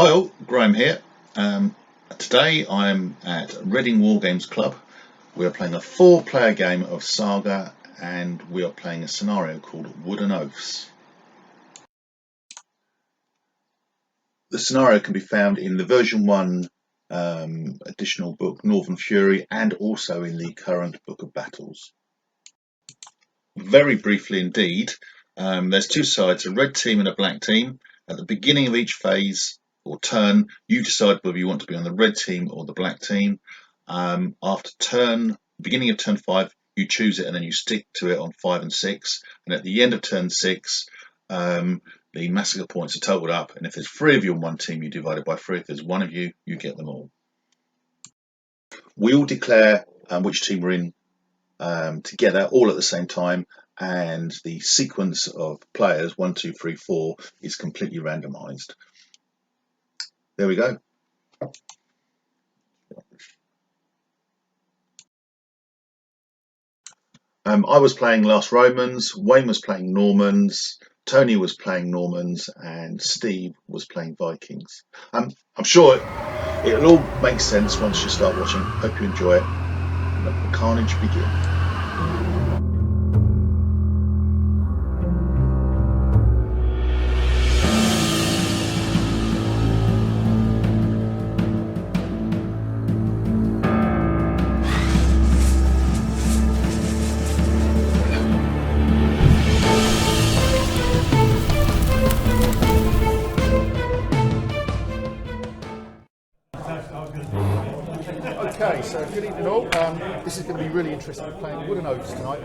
Hi all, Graham here. Today I'm at Reading Wargames Club. We are playing a 4-player game of SAGA and we are playing a scenario called Wooden Oaths. The scenario can be found in the version 1 additional book Northern Fury and also in the current Book of Battles. Very briefly indeed, there's two sides, a red team and a black team. At the beginning of each phase or turn, you decide whether you want to be on the red team or the black team. After beginning of turn 5, you choose it and then you stick to it on 5 and 6. And at the end of turn 6, the massacre points are totaled up. And if there's 3 of you on one team, you divide it by 3. If there's 1 of you, you get them all. We all declare which team we're in together, all at the same time. And the sequence of players 1, 2, 3, 4 is completely randomized. There we go. I was playing Last Romans, Wayne was playing Normans, Tony was playing Normans, and Steve was playing Vikings. I'm sure it'll all make sense once you start watching. Hope you enjoy it. Let the carnage begin. Okay, so good evening all. This is going to be really interesting. We're playing Wooden Oaths tonight.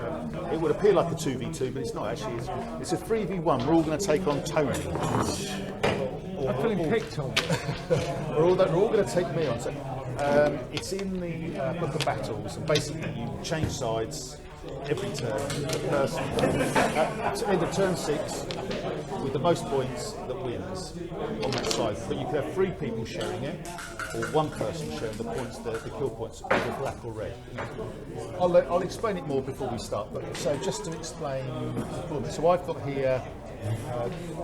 It would appear like a 2v2, but it's not actually. It's a 3v1. We're all going to take on Tony. I'm feeling picked on. We're all going to take me on. So, it's in the Book of Battles, and basically you change sides every turn. The person at the end of turn 6 with the most points that wins on that side. But you could have 3 people sharing it, or 1 person sharing the points, the kill points, either black or red. I'll explain it more before we start. But so just to explain, so I've got here.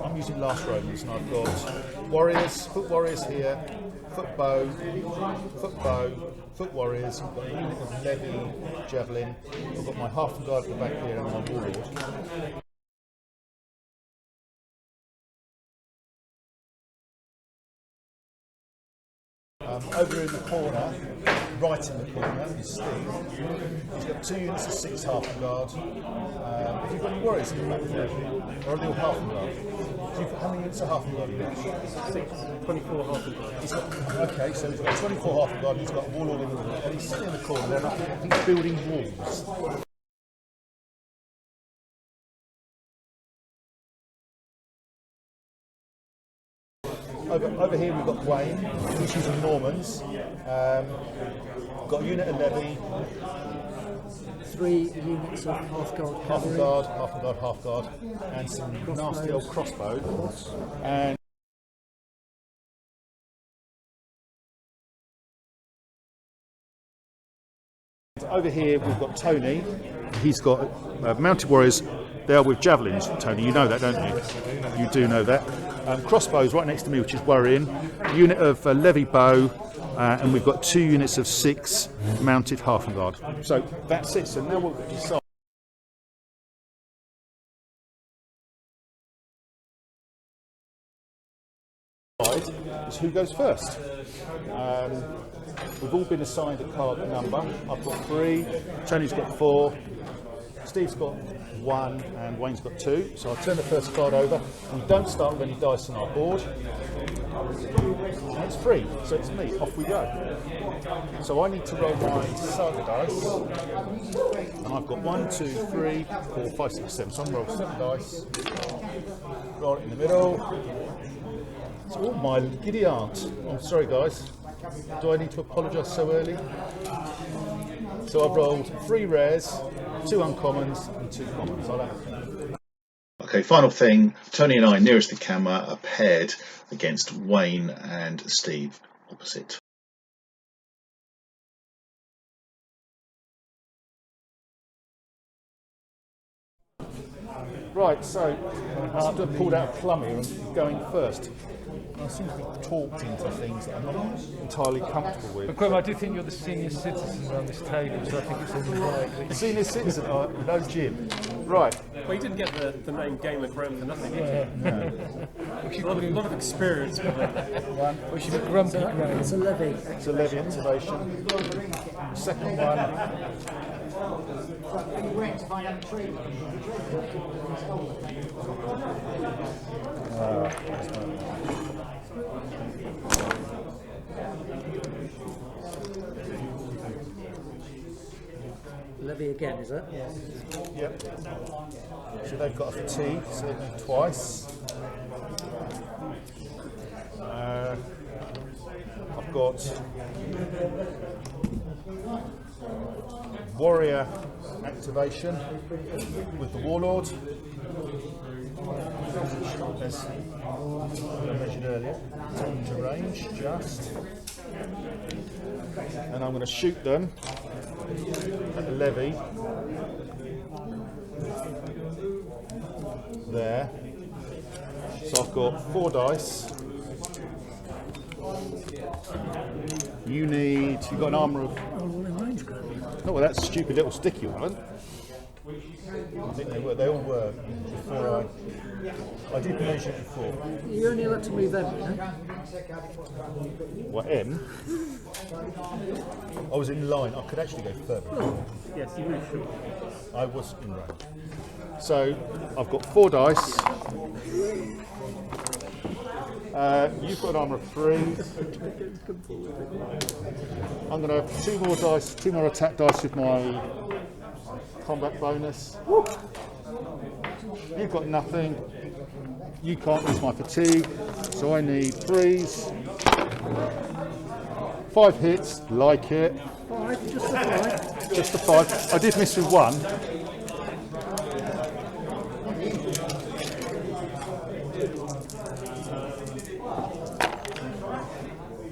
I'm using Last Romans, and I've got foot warriors here, foot bow, foot warriors. I've got a unit of levy, javelin. I've got my half guard at the back here and my warlord. Over in the corner, right in the corner, is Steve. He's got 2 units of 6 half guard. Have you got any warriors in the back there? Or are they all half guard? How many units of half guard have you got? 6, 24 half guard. Okay, so he's got 24 half guard, he's got a warlord in the middle, and he's sitting in the corner there, and I think he's building walls. Over here we've got Wayne, who's using Normans. We've got a unit of levy. 3 units of half guard. Half guard, and some nasty old crossbows. And over here we've got Tony. He's got mounted warriors. They are with javelins, Tony. You know that, don't you? You do know that. Crossbows right next to me, which is worrying. Unit of levy bow, and we've got 2 units of 6 mounted half guard. So that's it. So now we'll decide is who goes first. We've all been assigned a card number. I've got 3. Tony's got 4. Steve's got 1 and Wayne's got 2. So I'll turn the first card over. We don't start with any dice on our board. And it's free, so it's me. Off we go. So I need to roll my SAGA dice. And I've got 1, 2, 3, 4, 5, 6, 7. So I'm going to roll 7 dice. Roll it in the middle. Oh my giddy aunt. I'm sorry guys. Do I need to apologise so early? So I've rolled 3 rares, 2 uncommons and 2 commons. I'll have Okay, final thing. Tony and I, nearest the camera, are paired against Wayne and Steve opposite. Right, so I seem to have pulled out a plum here and going first. I seem to be talked into things that I'm not entirely comfortable with. But Graham, I do think you're the senior citizen around this table, so I think it's only right. Senior citizen, no Jim. Right. Well, you didn't get the name Gamer Graham for nothing, did you? No. A lot of experience with it. We should be grumpy Graham. It's a levy. It's a levy activation. Second one. Levy again, is it? Yep. So they've got a fatigue, so twice. I've got warrior activation with the warlord. As I mentioned earlier, taken to range just. And I'm going to shoot them at the levy there. So I've got 4 dice. You've got an armour of. Oh, all in range, Graham. Oh, well, that's a stupid little sticky one. I think they all were before I did mention it before. You're only allowed to move them, you know? What, M? I was in line, I could actually go further. Yes, you really should. I was in range. So, I've got 4 dice. You've got an armour of 3. I'm going to have 2 more dice, 2 more attack dice with my combat bonus. You've got nothing. You can't use my fatigue, so I need 3s. 5 hits, like it. 5, just a 5. Just a 5. I did miss with 1.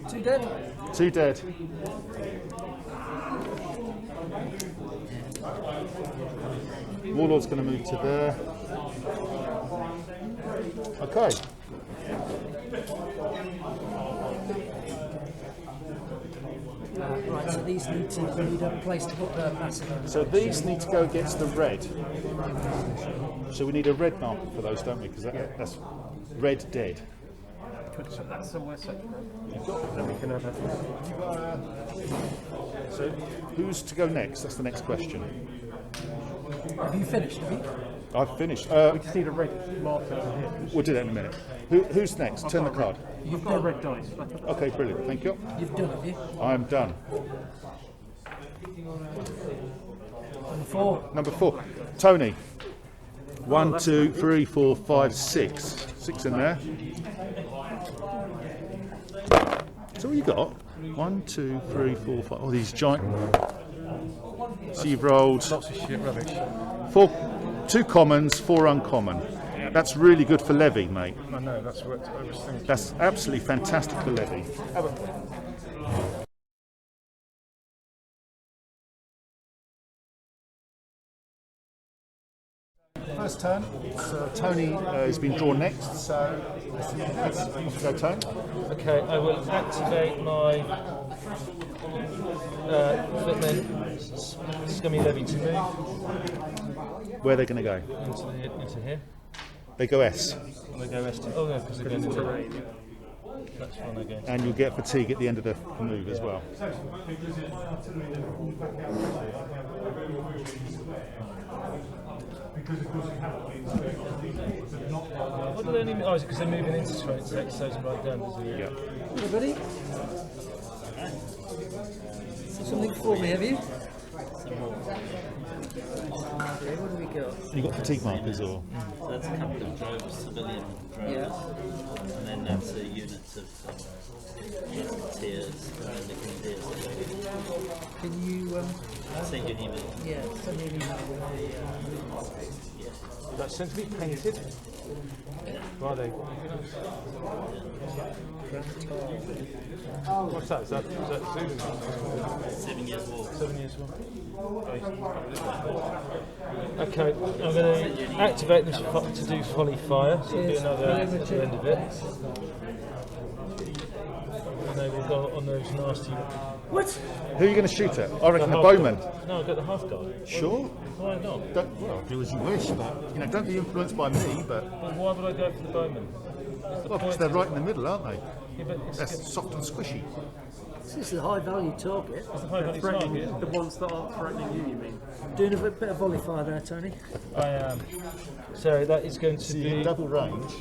Two dead. 2 dead. Warlord's going to move to there. Okay. Right, so these need a place to put the massive. So these need to go against the red. So we need a red marker for those, don't we? Because that's red dead. That's somewhere set. Then we can have a... So who's to go next? That's the next question. Have you finished? Have you? I've finished. We just need a red marker to hit. We'll do that in a minute. Who's next? Turn the card. You've got a red dice. Okay, brilliant. Thank you. You've done, have you? I'm done. Number 4. Number 4. Tony. 1, 2, 3, 4, 5, 6. 6 in there. So what you got? 1, 2, 3, 4, 5. Oh, these giant. So you've rolled Lots of shit rubbish. 2 commons, 4 uncommon. That's really good for levy, mate. I know, that's what I was thinking. That's absolutely fantastic for levy. First turn, so Tony has been drawn next, so let's go, Tony. Okay, I will activate my footmen. Scummy levy to move Where are they going to go? into here. They go S, And they go ST. Oh, no, because they're going to terrain. That's fine, I guess. and you'll get fatigue at the end of the move as well. What do they only mean? Oh, is it because they're moving into straight, so it's right down, does it? Yeah. Everybody? Something for me, have you? Okay, what have we got? You got fatigue markers or? So that's a couple of droves, civilian droves, Yeah. and then that's units of musketeers and then the grenadiers. Can you, I'll send you an email. yeah, send me an email with the Yes. That's sent to be painted. Righto. What's that? Is that Zulu? 7 years war. 7 years war. Okay, I'm going to activate this to do volley fire, so it'll be another at the end of it. And then we'll go on those nasty. What? Who are you going to shoot at? I reckon the bowman. No, I've got the half guard. Sure. Why not? Well, do as you wish, but don't be influenced by me. But Why would I go for the bowman? because they're right in the middle, aren't they? Yeah, but it's They're soft and squishy. This is a high value target. a high value target. The ones that aren't threatening you mean? Doing a bit of volley fire there, Tony. I am. So that is going to So you be. double range.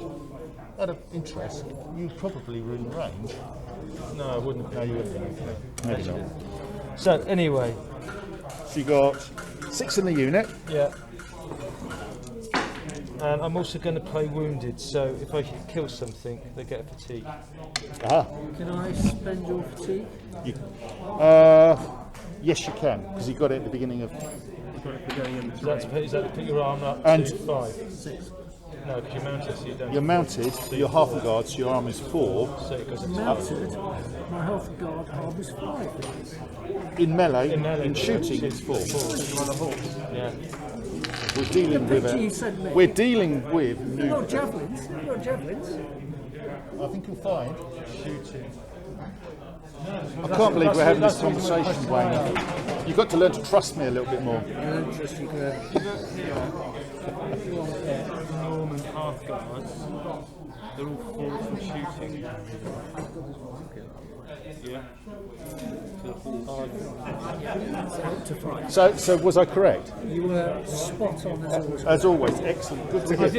Out of interest, you probably were in range. No, I wouldn't. No, you wouldn't. Maybe not. So anyway, So you got 6 in the unit. yeah. And I'm also going to play wounded. So if I kill something, they get a fatigue. Ah. Can I spend your fatigue? You, yes, you can, because you got it at the beginning of. Is that to put your arm up And- to 5? 6. No, because you're mounted, so you don't. You're mounted. You're half a guard, so your arm is 4. So it goes up to Mounted. My health guard arm is 5. In melee, melee, in shooting, it's it's 4. Yeah. We're dealing with picture you sent me. We're dealing with You've new. got javelins. You've got javelins. I think you'll find. Shooting. I can't believe we're having this conversation, Wayne. You've got to learn to trust me a little bit more. I don't trust you, Graham. Norman half guards. They're all forward from shooting. Yeah. To fight. So was I correct? You were spot on as always. As always, excellent. Good to hear. To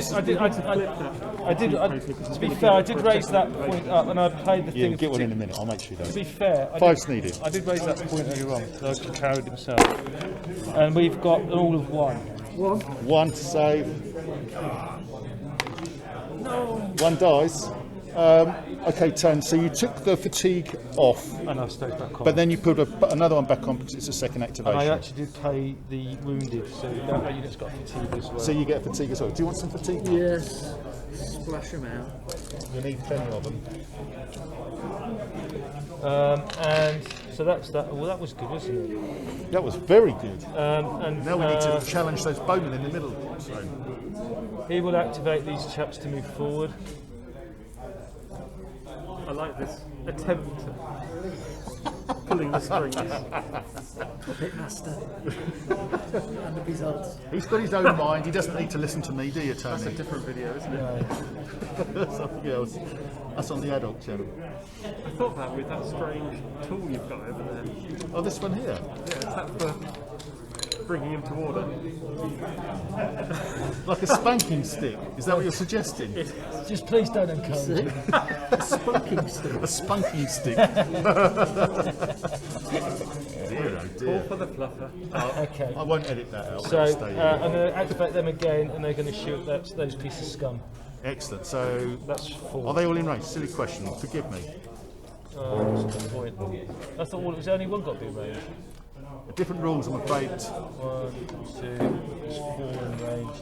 be fair, I did raise that point up, and I played the Yeah, thing. get one in a minute. I'll make sure you To don't. be fair, Five's needed. I did raise that point earlier on, so I carried himself. And we've got an all of 1. One to save. No. One dies. Okay, Tone. So you took the fatigue off, And I've stayed back on. but then you put another one back on because it's a second and activation. I actually did play the wounded, so that unit's got fatigue as well. So you get fatigue as well. Do you want some fatigue? Yes. Splash them out. You need plenty of them. And so that's that. Well, that was good, wasn't it? That was very good. And Now we need to challenge those bowmen in the middle. So. he will activate these chaps to move forward. I like this attempt at pulling the strings. Pitmaster. And the results. He's got his own mind. He doesn't need to listen to me, do you, That's a Tony? different video, isn't it? That's something else. That's on the adult channel. I thought that with that strange tool you've got over there. Oh, this one here. Yeah, is that for bringing him to order? Like a spanking stick. Is that what you're suggesting? Just please don't encourage him. Spunking stick. A spunking stick. Dear, oh All dear. for the fluffer. Okay. I won't edit that out. So That'll stay in. I'm going to activate them again, and they're going to shoot those pieces of scum. Excellent. So, That's 4. are they all in range? Silly question. Forgive me. That's a good point. I thought it was only one got to be in range. Different rules, I'm afraid. 1, 2, it's 4 in range.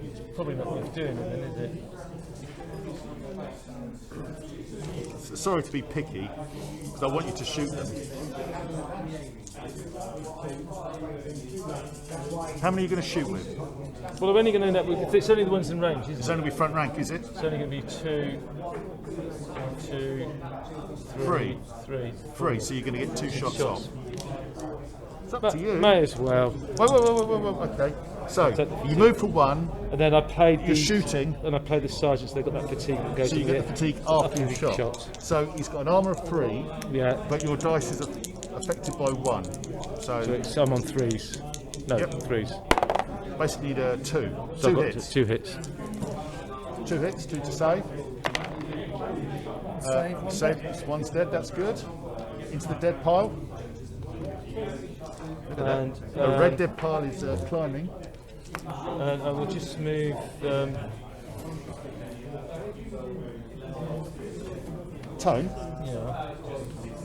It's probably not worth doing it then, is it? Sorry to be picky, because I want you to shoot them. How many are you going to shoot with? Well, I'm only going to end up with. It's only the ones in range, isn't It's it? only with front rank, is it? It's only going to be 2, 3. 3. 3, so you're going to get 2 shots off. It's up to you. May as well. Wait. Okay. So, you move for 1, And then I played you're the shooting, And I played the sergeants. They've got that fatigue that goes so you in get it. the fatigue after you've you've shot. shot. So, he's got an armour of 3, Yeah. but your dice is affected by 1. So So, I'm on 3s. No, Yep. 3s. basically need a 2. So 2 I've got hits. 2 hits. 2 hits, 2 to save. Save, one's dead, that's good. Into the dead pile. Look at And, that. The red dead pile is climbing. And I will just move. Tone, Yeah.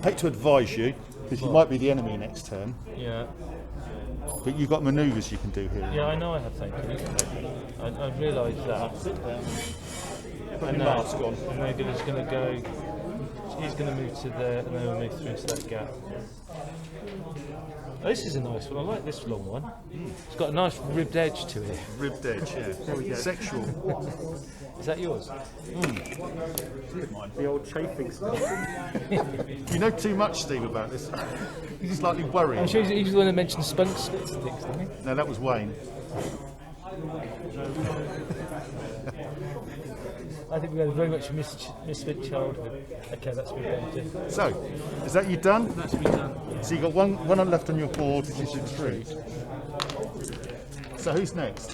I hate to advise you, because you might be the enemy next turn. Yeah. But you've got manoeuvres you can do here. Yeah, I know I have thank you. I realised that. Sit down. Put And your mask on. and they're just going to go. He's going to move to there, and then we'll move through into that gap. Oh, this is a nice one. I like this long one. It's got a nice ribbed edge to it. Ribbed edge, yeah. There we go. Sexual. Is that yours? The old chafing stuff. You know too much, Steve, about this. He's slightly worried. I'm sure he's the one that mentioned spunk splits and things, didn't he? No, that was Wayne. I think we had a very much misfit childhood. Okay, that's been empty. So, is that you done? That's been done. So you've got one left on your board, which is in 3. So who's next?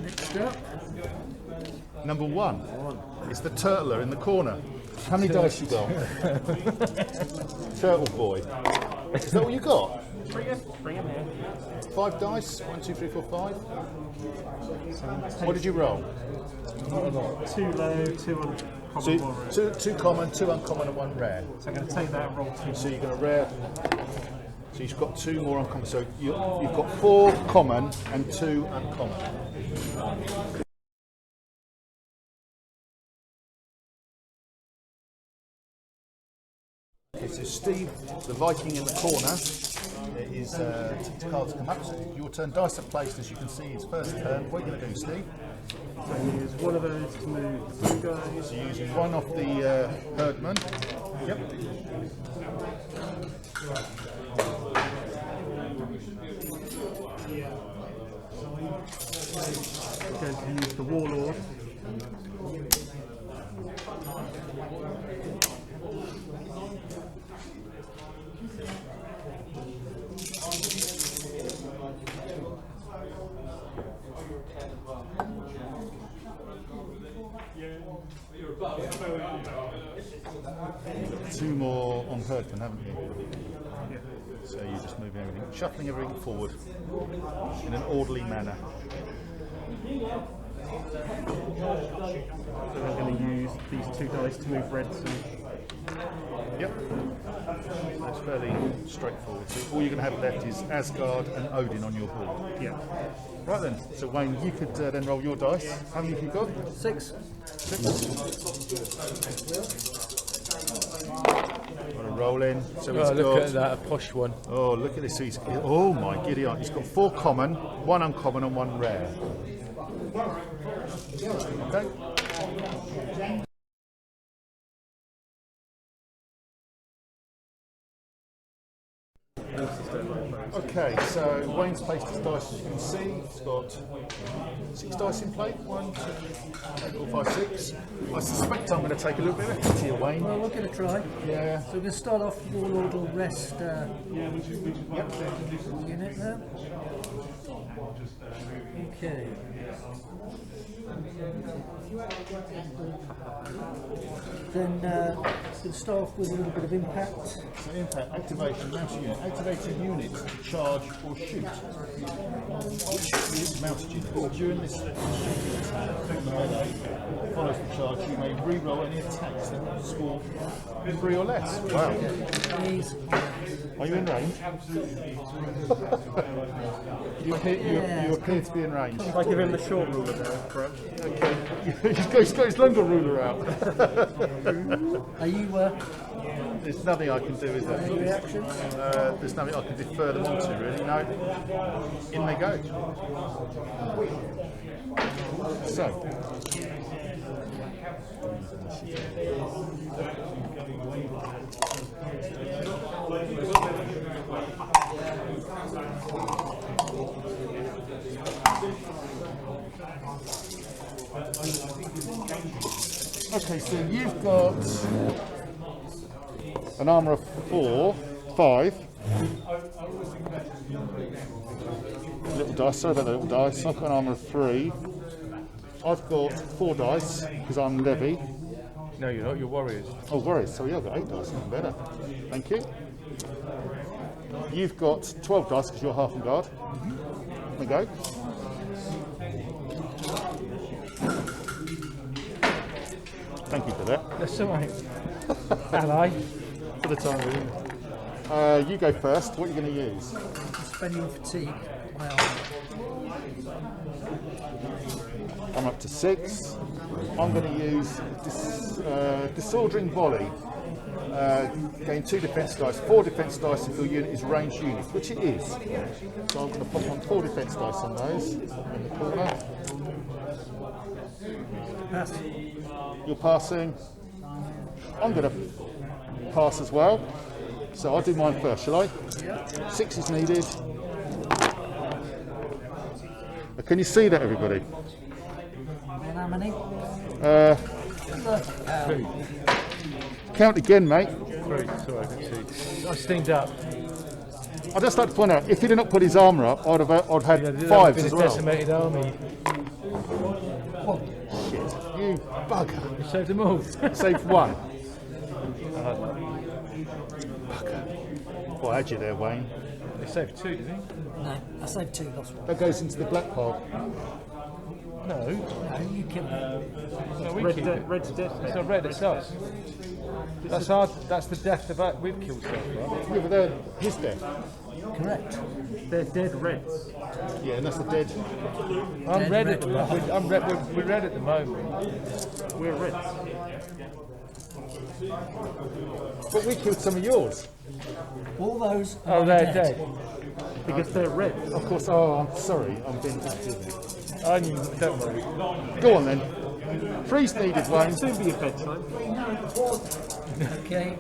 Next up, Number 1. It's the turtler in the corner. How many dice you got? Turtle boy. Is that what you got? Bring him here. 5 dice? 1, 2, 3, 4, 5. What did you roll? 2 low, 2 uncommon, So 1 rare. two common, 2 uncommon, and 1 rare. So I'm going to take that and roll 2. So you're going to rare. So you've got 2 more uncommon. So you've got 4 common and 2 uncommon. Okay, so Steve, the Viking in the corner, is cards come up. So your turn. Dice are placed, as you can see, his first turn. What are you going to do, Steve? So use one of those to move the blue guys. So you're using one off the herdman. Yep. Going to use the warlord. Two more on herdman, haven't you? So you're just moving everything, shuffling everything forward in an orderly manner. So I'm going to use these 2 dice to move reds. Yep. That's fairly straightforward. So all you're going to have left is Asgard and Odin on your board. Yeah. Right then. So Wayne, you could then roll your dice. How many have you got? 6. 6. Got to roll in. So he's look got. at that, a posh one. Oh, look at this. Oh my giddy aunt. He's got 4 common, 1 uncommon, and 1 rare. Okay. Okay, so Wayne's placed his dice, as you can see. He's got 6 dice in play. 1, 2, 3, 4, 5, 6. I suspect I'm going to take a little bit of a hit here, Wayne. Well, we're going to try. Yeah. So we're going to start off. Warlord will rest. Unit there. Okay. Then we'll start off with a little bit of impact. So impact, activation, mounted unit. Activated unit, charge or shoot. Which is mounted unit. During this shooting attack on the melee follows the charge, you may re-roll any attacks that score 3 or less. Wow. Please. Are you in range? you appear to be in range. If I give him the short ruler there, correct? Okay. He's got his longer ruler out. Are you? There's nothing I can do, is there? Any reactions? There's nothing I can defer them onto, really. No. In they go. So. Okay, so you've got an armour of 5. Little dice, sorry about the little dice. I've got an armour of 3. I've got 4 dice because I'm Levy. No, you're not. You're warriors. Oh, warriors. So yeah, I've got 8 dice. Even better. Thank you. You've got 12 dice because you're half and guard. There we go. Thank you for that. That's all right. Ally. For the time being. You go first. What are you going to use? Spending fatigue. My arm. I'm up to 6. I'm going to use Disordering Volley. Gain 2 defence dice, 4 defence dice if your unit is ranged unit, which it is. So I'm going to pop on 4 defence dice on those in the corner. Pass. You're passing. I'm going to pass as well. So I'll do mine first, shall I? Yeah. 6 is needed. Can you see that, everybody? And how many? Count again, mate. 3, sorry, 2. I steamed up. I'd just like to point out, if he'd not put his armour up, I'd had Yeah, 5s been as a well. decimated army. Shit, you bugger. You saved them all. Saved 1. What had you there, Wayne? They saved 2, didn't they? No, I saved 2, lost 1. That goes into the black pile. No. No, you killed me. No, we Red, keep it. red's death. It's not red, it's us. That's the death of we've killed so far. Yeah, but they're his death. Correct. They're dead reds. Yeah, and that's the dead. I'm Dead red red. at the moment. We're red at the moment. We're reds. But we killed some of yours. All those Oh, are they're dead. dead. Because they're reds. Of course, I'm sorry, I'm being confused. I knew, don't worry. Go on then. 3's needed, Wayne. Soon be your bedtime. Okay.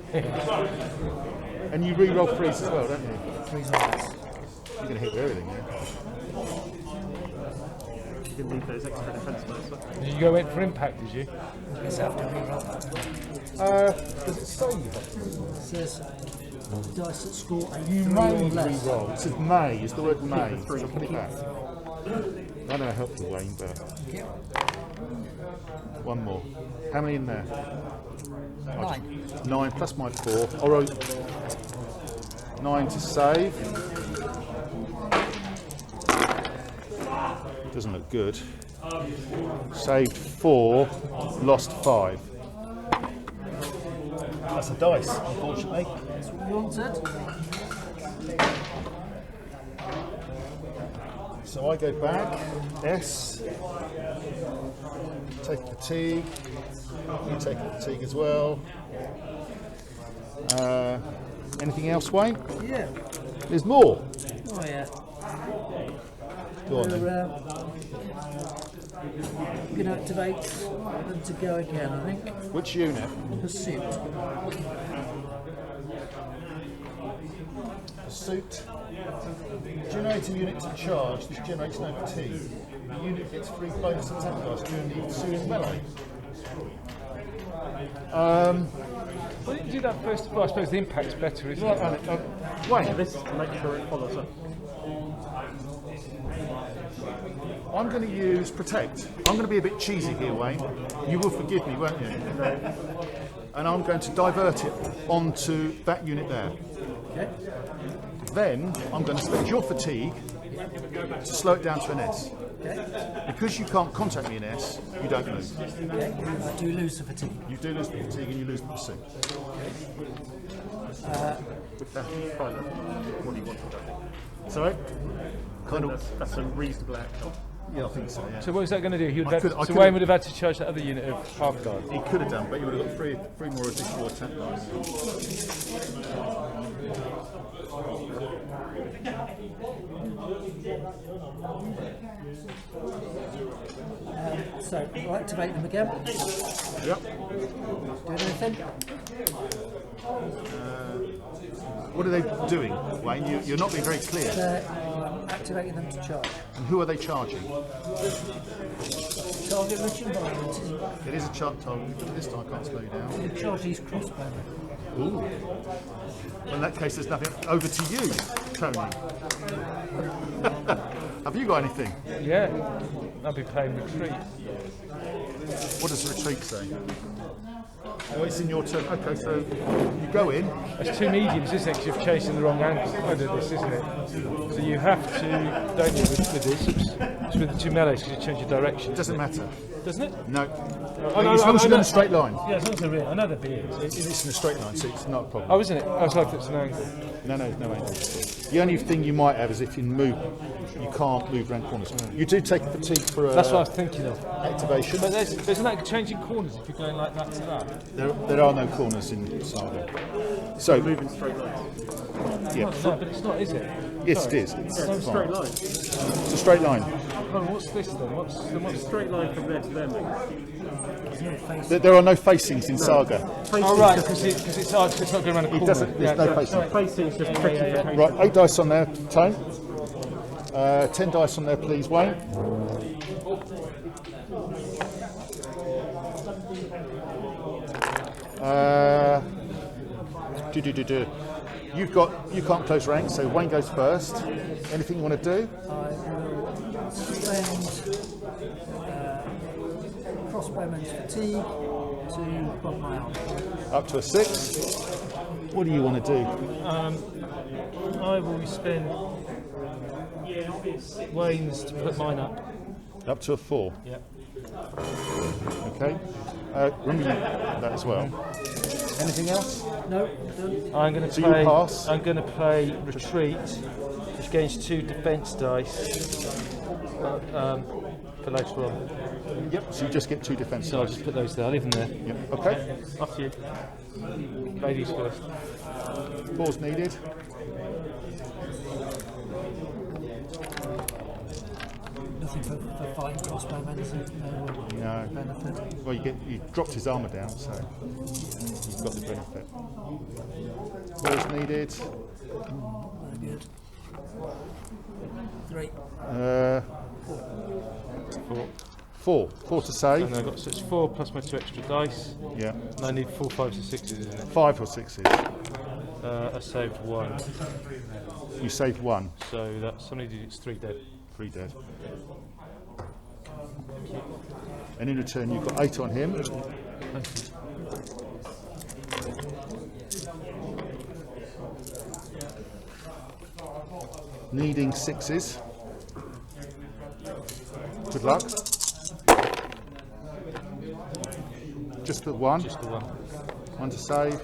And you re-roll 3's as well, don't you? 3's nice. You're going to hit with everything, yeah? You can leave those extra defense dice. Did you go in for impact, did you? Yes, I have to reroll that. Does it say you have to? It says dice that score a You 3 may or less. re-roll. It says may, is the word may. So Three. put it back. I know I helped you, Wayne, but Yep. one more. How many in there? 9. 9 plus my 4. All right. 9 to save. Doesn't look good. Saved 4, lost 5. That's a dice, unfortunately. That's what you wanted. So I go back. S. Take fatigue. You take fatigue as well. Anything else, Wayne? Yeah. There's more. Oh, yeah. Go on then. We're going to activate them to go again, I think. Which unit? Pursuit. Pursuit. Generate a unit to charge. This generates no fatigue. The unit gets 3 bonus attack dice during the pursuing melee. Why didn't you do that first of all? I suppose the impact's better, isn't it? Wayne, This is to make sure it follows up. I'm going to use protect. I'm going to be a bit cheesy here, Wayne. You will forgive me, won't you? And I'm going to divert it onto that unit there. Okay. Then I'm going to spend your fatigue to slow it down to an S. Okay. Because you can't contact me in S, you don't lose. Okay. I do lose the fatigue. You do lose the fatigue and you lose the pursuit. With that fine. What do you want to do? Sorry? Kind of. That's a reasonable outcome. Yeah, I think so. Yeah. So what was that going to do? He would I have could- had, I so could Wayne have- would have had to charge that other unit of half guard. He could have done, but he would have got three more additional attack dice. So, we'll activate them again. Yep. Doing anything? What are they doing, Wayne? You're not being very clear. Activating them to charge. And who are they charging? Target rich environment. It is a chart target. This time I can't slow you down. You charge these crossbowmen. Ooh. Well, in that case, there's nothing. Over to you, Tony. Have you got anything? Yeah, I'll be playing retreat. What does retreat say? Oh, it's in your turn. Okay, so you go in. That's 2 mediums, isn't it? 'Cause you're chasing the wrong angle of this, isn't it? So you have to, don't you, with this, it's with the 2 melees because you change your direction. It doesn't matter. Doesn't it? No. As long as you're in a straight line. Yeah, as long as they're in. I know they're beers. It's in a straight line, so it's not a problem. Oh, isn't it? I was like, it's an angle. No angle. The only thing you might have is if you move, you can't move around corners. You do take a fatigue for That's what I was thinking of. activation. But there's no changing corners if you're going like that to that. There are no corners in Saga. So Moving straight line. yeah, No, but it's not, is it? yes it is. It's It's straight fine. line. It's a straight line. Oh, what's this then? What's Straight line from there to there, mate. There are no facings in Saga. Oh, right, because it's not going around a corner. It doesn't. There's no facing. Facing is just tricky. Right, 8 dice on there, Tone. 10 dice on there, please, Wayne. You can't close ranks, so Wayne goes first. Anything you want to do? I will spend crossbowman's fatigue to put my arm. Up to a 6. What do you want to do? I will spend Wayne's to put mine up. Up to a 4. Yeah. Okay. Remember that as well. Anything else? No, done. I'm going to So you play. pass? I'm going to play retreat, which gains 2 defence dice for later on. Yep. So you just get 2 defence So I'll dice. just put those there. I'll leave them there. Yep. Okay. Off to you. Ladies first. 4's needed. Nothing for fighting crossbowmen, is it? No. Benefit. Well, you dropped his armour down, so you've got the benefit. 4's needed. Very good. 3. 4 to save. And I've got, so it's 4 plus my 2 extra dice. Yeah. And I need 4 5s and 6s, isn't it? 5 or 6s. I saved 1. You saved 1. So that's it's 3 dead. 3 dead. And in return, you've got 8 on him. Needing 6s. Good luck. Just the 1. Just the 1. 1 to save.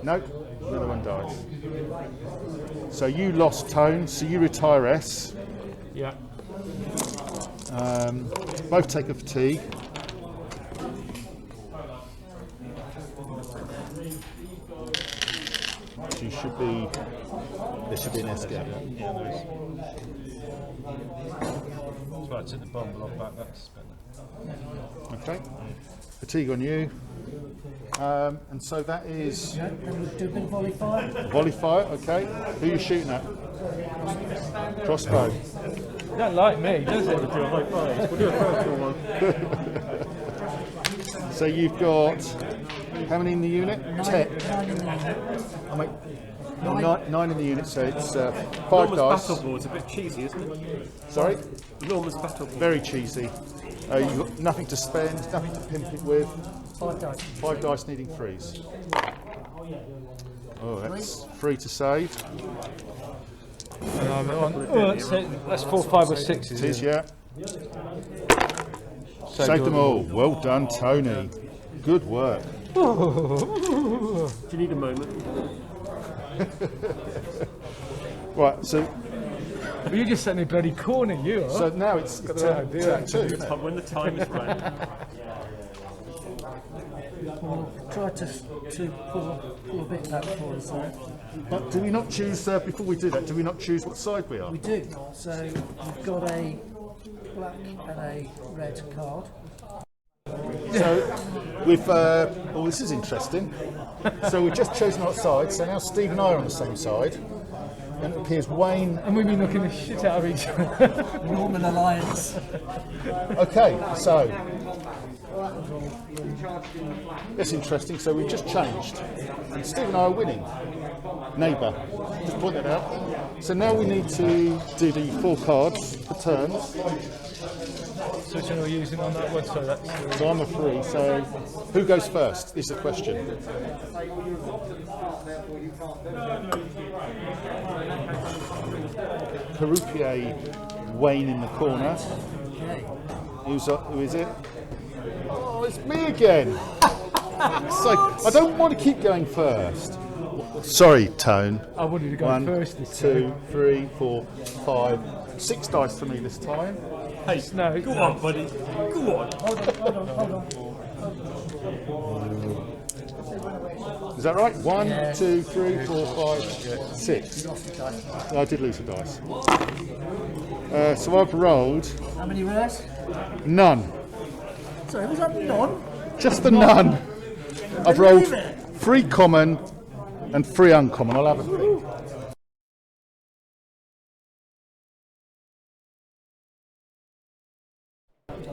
Nope. Another 1 dies. So you lost Tone, so you retire S. Yeah. Both take a fatigue. So you should be. There should be an S gap. Yeah, there is. That's right, I took the bomb block back. That's better. Okay. Fatigue on you. And so that is Yeah, and we'll do a bit of volley fire. volley fire. Okay. Who are you shooting at? Crossbow. You don't like me, does it? We'll do a high five. We'll do a personal one. So you've got how many in the unit? 10. 9 in the unit. I mean, 9 in the unit, so it's 5 Enormous dice. battle board's a bit cheesy, isn't it? Sorry? Enormous battle board. Very cheesy. You've got nothing to spend, nothing to pimp it with. 5 dice. 5 dice needing 3s. Oh, that's 3 to save. That's 4 5 or 6s. It is, yeah. Saved them all. Well done, Tony. Good work. Do you need a moment? Right, so You just set me bloody corner, you are. so now it's turn 2. When the time is right. We'll try to pull a bit back for us there. But do we not choose, before we do that, do we not choose what side we are? We do. So we've got a black and a red card. So we've, oh, this is interesting. So we've just chosen our side, so now Steve and I are on the same side. And it appears Wayne. And we've been knocking the shit out of each other. Norman Alliance. Okay, so that's interesting. So we've just changed, and Steve and I are winning. Neighbour, just point that out. So now we need to do the 4 cards for turns. So which one are we using on that one? So that's So I'm a 3. So who goes first? Is the question. Perupier Wayne in the corner. Okay. Who is it? it's me again. So I don't want to keep going first. Sorry, Tone. I wanted to go 1, first this 2, 3, 4, 5, 6 dice for me this time. Hey, no, Go on, buddy. Go on. Is that right? 1, 2, 3, 4, 5, 6. I did lose a dice. So I've rolled How many rares? none. Sorry, was that none? Just the none. I've rolled 3 common and 3 uncommon. I'll have a think.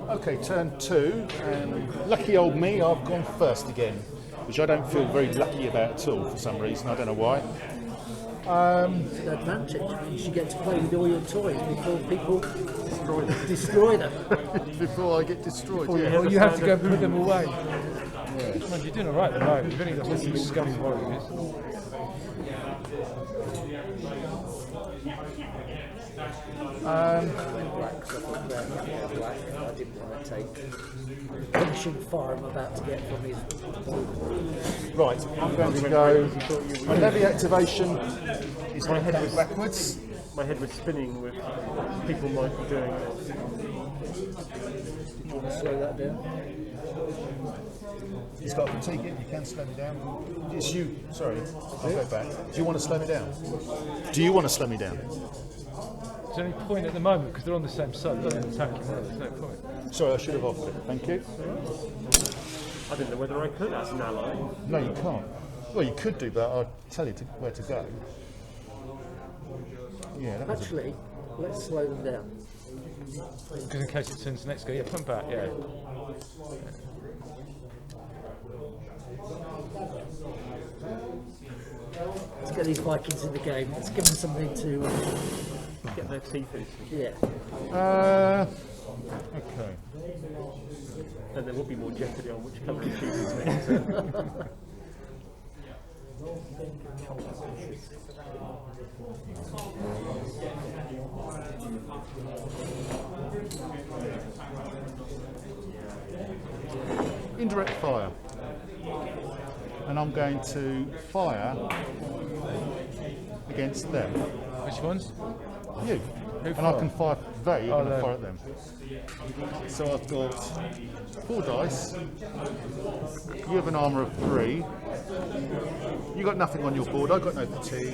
Okay, turn 2, and lucky old me, I've gone first again, which I don't feel very lucky about at all for some reason. I don't know why. It's an advantage. You should get to play with all your toys before people destroy them. Before I get destroyed. well, you have to go and put them away. Well, you're doing all right at the moment. You've only got some scummy warriors. Black, so I thought, well, black. I didn't want to take finishing fire I'm about to get from his. Right, I'm going to go. My levy activation is my head goes backwards. My head was spinning with people might be doing it. You want to slow that down? He's got to fatigue it. You can slow me down. It's you. Sorry, I'll go back. Do you want to slow me down? Do you want to slow me down? There's any point at the moment because they're on the same side. They're attacking. There's no point. Sorry, I should have offered it. Thank you. I didn't know whether I could as an ally. No, you can't. Well, you could do, but I'll tell you where to go. Yeah, that was Actually, let's slow them down. Because in case it turns the next go, yeah, put them back. Yeah. Let's get these Vikings in the game. Let's give them something to. Get their teeth into. Yeah. okay. Then there will be more jeopardy on which colour he chooses next. Indirect fire. And I'm going to fire against them. Which ones? You. And I can fire they, you're going to fire at them. So I've got 4 dice. You have an armour of 3. You got nothing on your board, I've got no fatigue.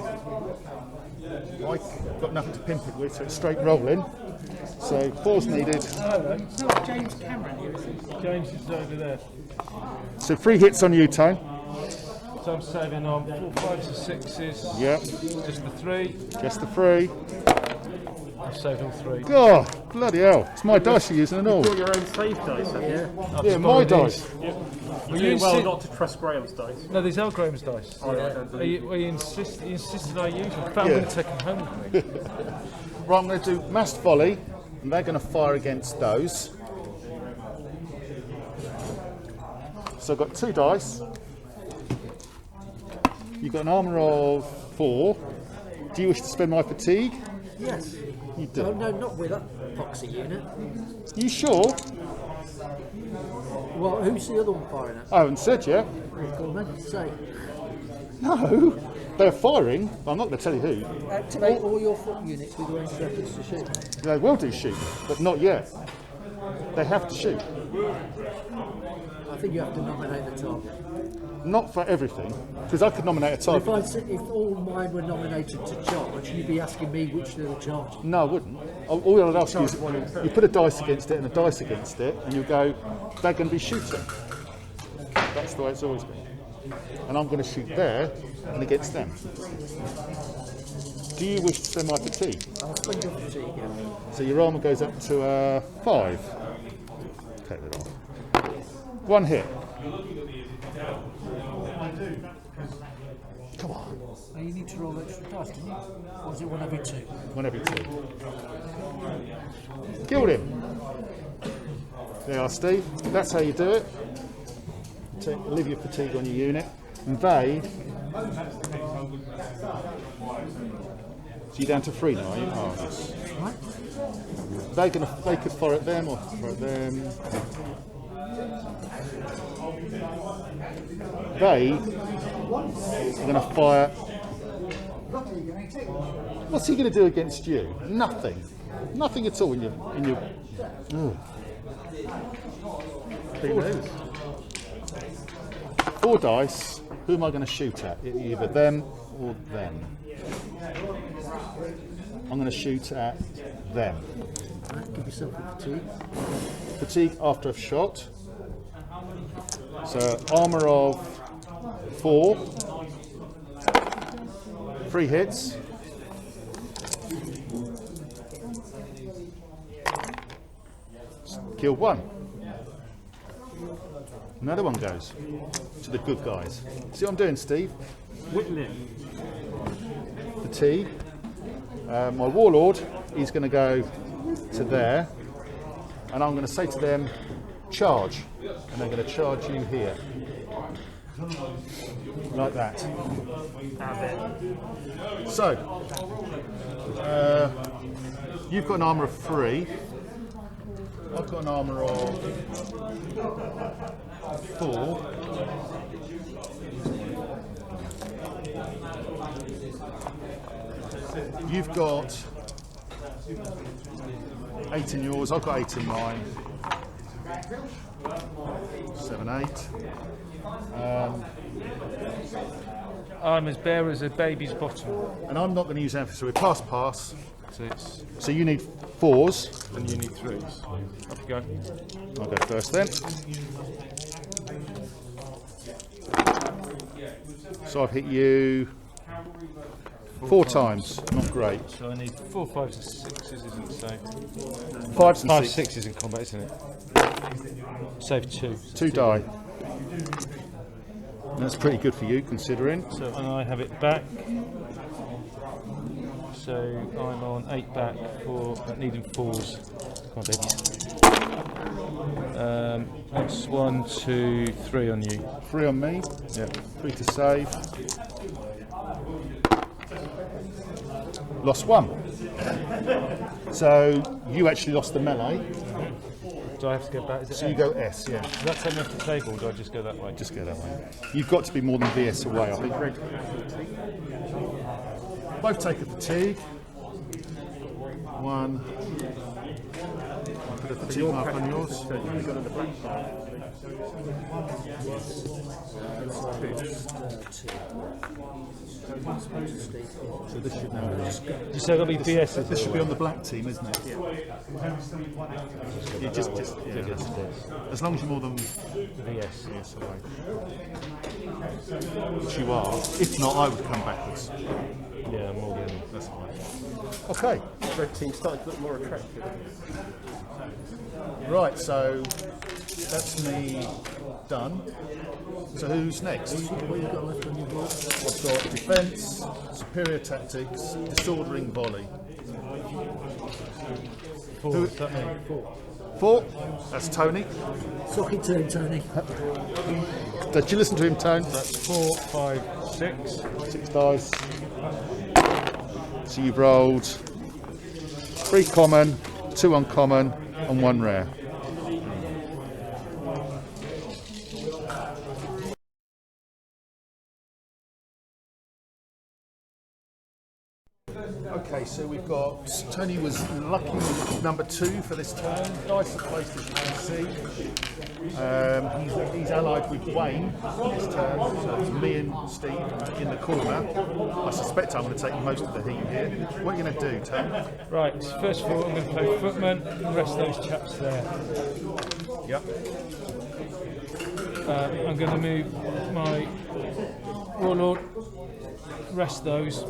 I've got nothing to pimp it with, so it's straight rolling. So 4's needed. It's not James Cameron here, is it? James is over there. So 3 hits on you, Tone. So I'm saving on 4, 5s, and 6s. Yep, Just the 3. just the 3. I've saved all 3. God, bloody hell. It's my dice you're using and all. Got your own save dice, have you? Yeah, my dice. Well, Doing well not to trust Graham's dice. No, these are Graham's dice. Oh, I don't believe You insisted I use them. In fact, I'm going to take them home with me. Right, I'm going to do massed volley, and they're going to fire against those. So I've got 2 dice. You've got an armour of 4. Do you wish to spend my fatigue? Yes. You do. Oh, no, not with that epoxy unit. You sure? Well, who's the other one firing at? I haven't said yet. Go on then, say. No, they're firing. But I'm not going to tell you who. Activate all your foot units with ranged weapons to shoot. They will do shoot, but not yet. They have to shoot. I think you have to nominate the target. Not for everything, because I could nominate a target. If all mine were nominated to charge, you'd be asking me which they were charged. No, I wouldn't. All I'd ask you is you put a dice against it and a dice against it, and you go, they're going to be shooting. That's the way it's always been. And I'm going to shoot there and against them. Do you wish to spend my fatigue? I'll spend your fatigue, yeah. So your armour goes up to 5. Take that off. 1 hit. Come on. Oh, you need to roll extra dice, didn't you? Or is it 1 every 2? 1 every 2. Killed him. There you are, Steve. That's how you do it. Leave your fatigue on your unit. And they... So you're down to 3 now, are you? Oh, yes. Right? They could fire at them or fire at them. They are going to fire. What's he going to do against you? Nothing. Nothing at all in your. Who knows? 4 dice. Who am I going to shoot at? Either them or them. I'm going to shoot at them. Right, give yourself a fatigue. Fatigue after a shot. So armor of 4. 3 hits. Kill 1. Another one goes to the good guys. See what I'm doing, Steve? Whitney. Fatigue. My warlord, he's going to go to there, and I'm going to say to them, charge, and they're going to charge you here, like that. So, you've got an armour of 3. I've got an armour of 4. You've got 8 in yours, I've got 8 in mine. 7, 8. I'm as bare as a baby's bottom. And I'm not going to use emphasis, so we pass. So it's, So you need 4s. and you need 3s. Off you go. I'll go first then. So I've hit you 4 times, not great. So I need 4, 5s, and 6s, isn't it? So 5s and 5, 6. 6s in combat, isn't it? Save 2. 2 die. That's pretty good for you, considering. So and I have it back. So I'm on 8 back for needing 4s. Come on, baby. That's 1, 2, 3 on you. 3 on me. Yeah. 3 to save. Lost 1. So you actually lost the melee. Do I have to go back? Is it So you A? go S, yeah. Does that take me off the table, or do I just go that way? Just go that way. You've got to be more than VS away, I think. Both take a fatigue. 1. Put a fatigue mark on yours. So you've got on the black side. So this should now You say that'll be BS. this should be on the black team, isn't it? You just yeah, as long as you're more than VS. VS away. Which you are. If not, I would come backwards. Yeah, more than. That's fine. Okay. Red team starting to look more attractive. Right, so that's me done. So who's next? What you got left on your board? I've got defence, superior tactics, disordering volley. 4. What's that mean? 4. That's Tony. Suck it to him, Tony. Did you listen to him, Tone? That's 4, 5, 6. 6 dice. So you've rolled 3 common, 2 uncommon, and 1 rare. Okay, so we've got Tony was lucky with number 2 for this turn. Dice are placed as you can see. He's allied with Wayne this turn, so it's me and Steve in the corner. I suspect I'm going to take most of the heat here. What are you going to do, Tony? Right, first of all, I'm going to play footman and the rest of those chaps there. Yep. I'm going to move my warlord, rest those.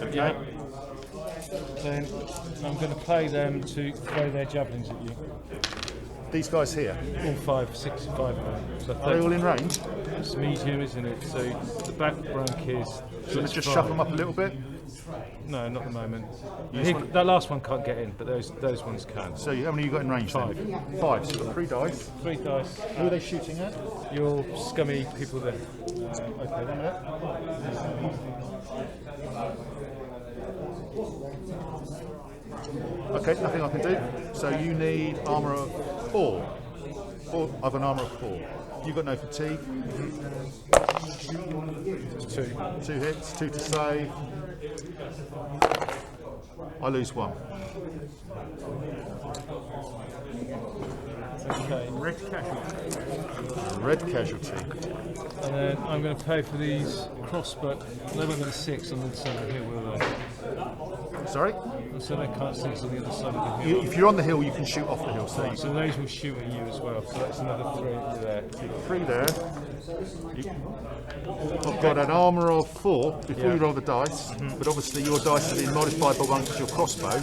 Okay. Then I'm going to play them to throw their javelins at you. These guys here, All 5, 6, 5 of them. So are they all in range? it's medium, isn't it? So the back rank is. So let's just shuffle them up a little bit. No, not at the moment. just want- That last one can't get in, but those ones can. So how many you got in range? 5. Then? 5. So you've got 3 dice. 3 dice. Who are they shooting at? Your scummy people there. Okay, 1 minute. Okay, nothing I can do. So you need armour of 4. I've an armour of 4. You've got no fatigue. It's 2. 2 hits, 2 to save. I lose 1. Okay. Red casualty. And then I'm going to pay for these crossbow. They won't go to 6 on the other side of the hill, will they? Sorry? So they can't 6 on the other side of the hill. If you're on the hill, you can shoot off the hill. So So those will shoot at you as well. So that's another 3 there. 3 there. I've got an armour of 4 before you roll the dice, but obviously your dice have been modified by 1 because your crossbow.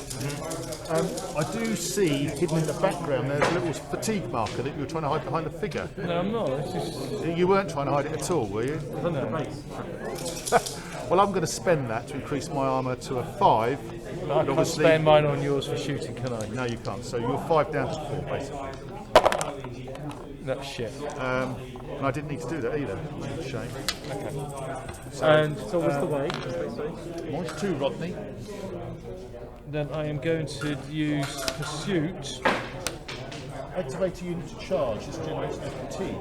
I do see hidden in the background there's a little fatigue marker that you were trying to hide behind the figure. No, I'm not. It's just You weren't trying to hide it at all, were you? Well, I'm going to spend that to increase my armour to a 5. I can't spend mine on yours for shooting, can I? No, you can't. So you're 5 down to 4, basically. That's shit. And I didn't need to do that either. Shame. Okay. And So what's the way? Mine's 2, Rodney. then I am going to use pursuit. Activate a unit to charge. This generates no fatigue.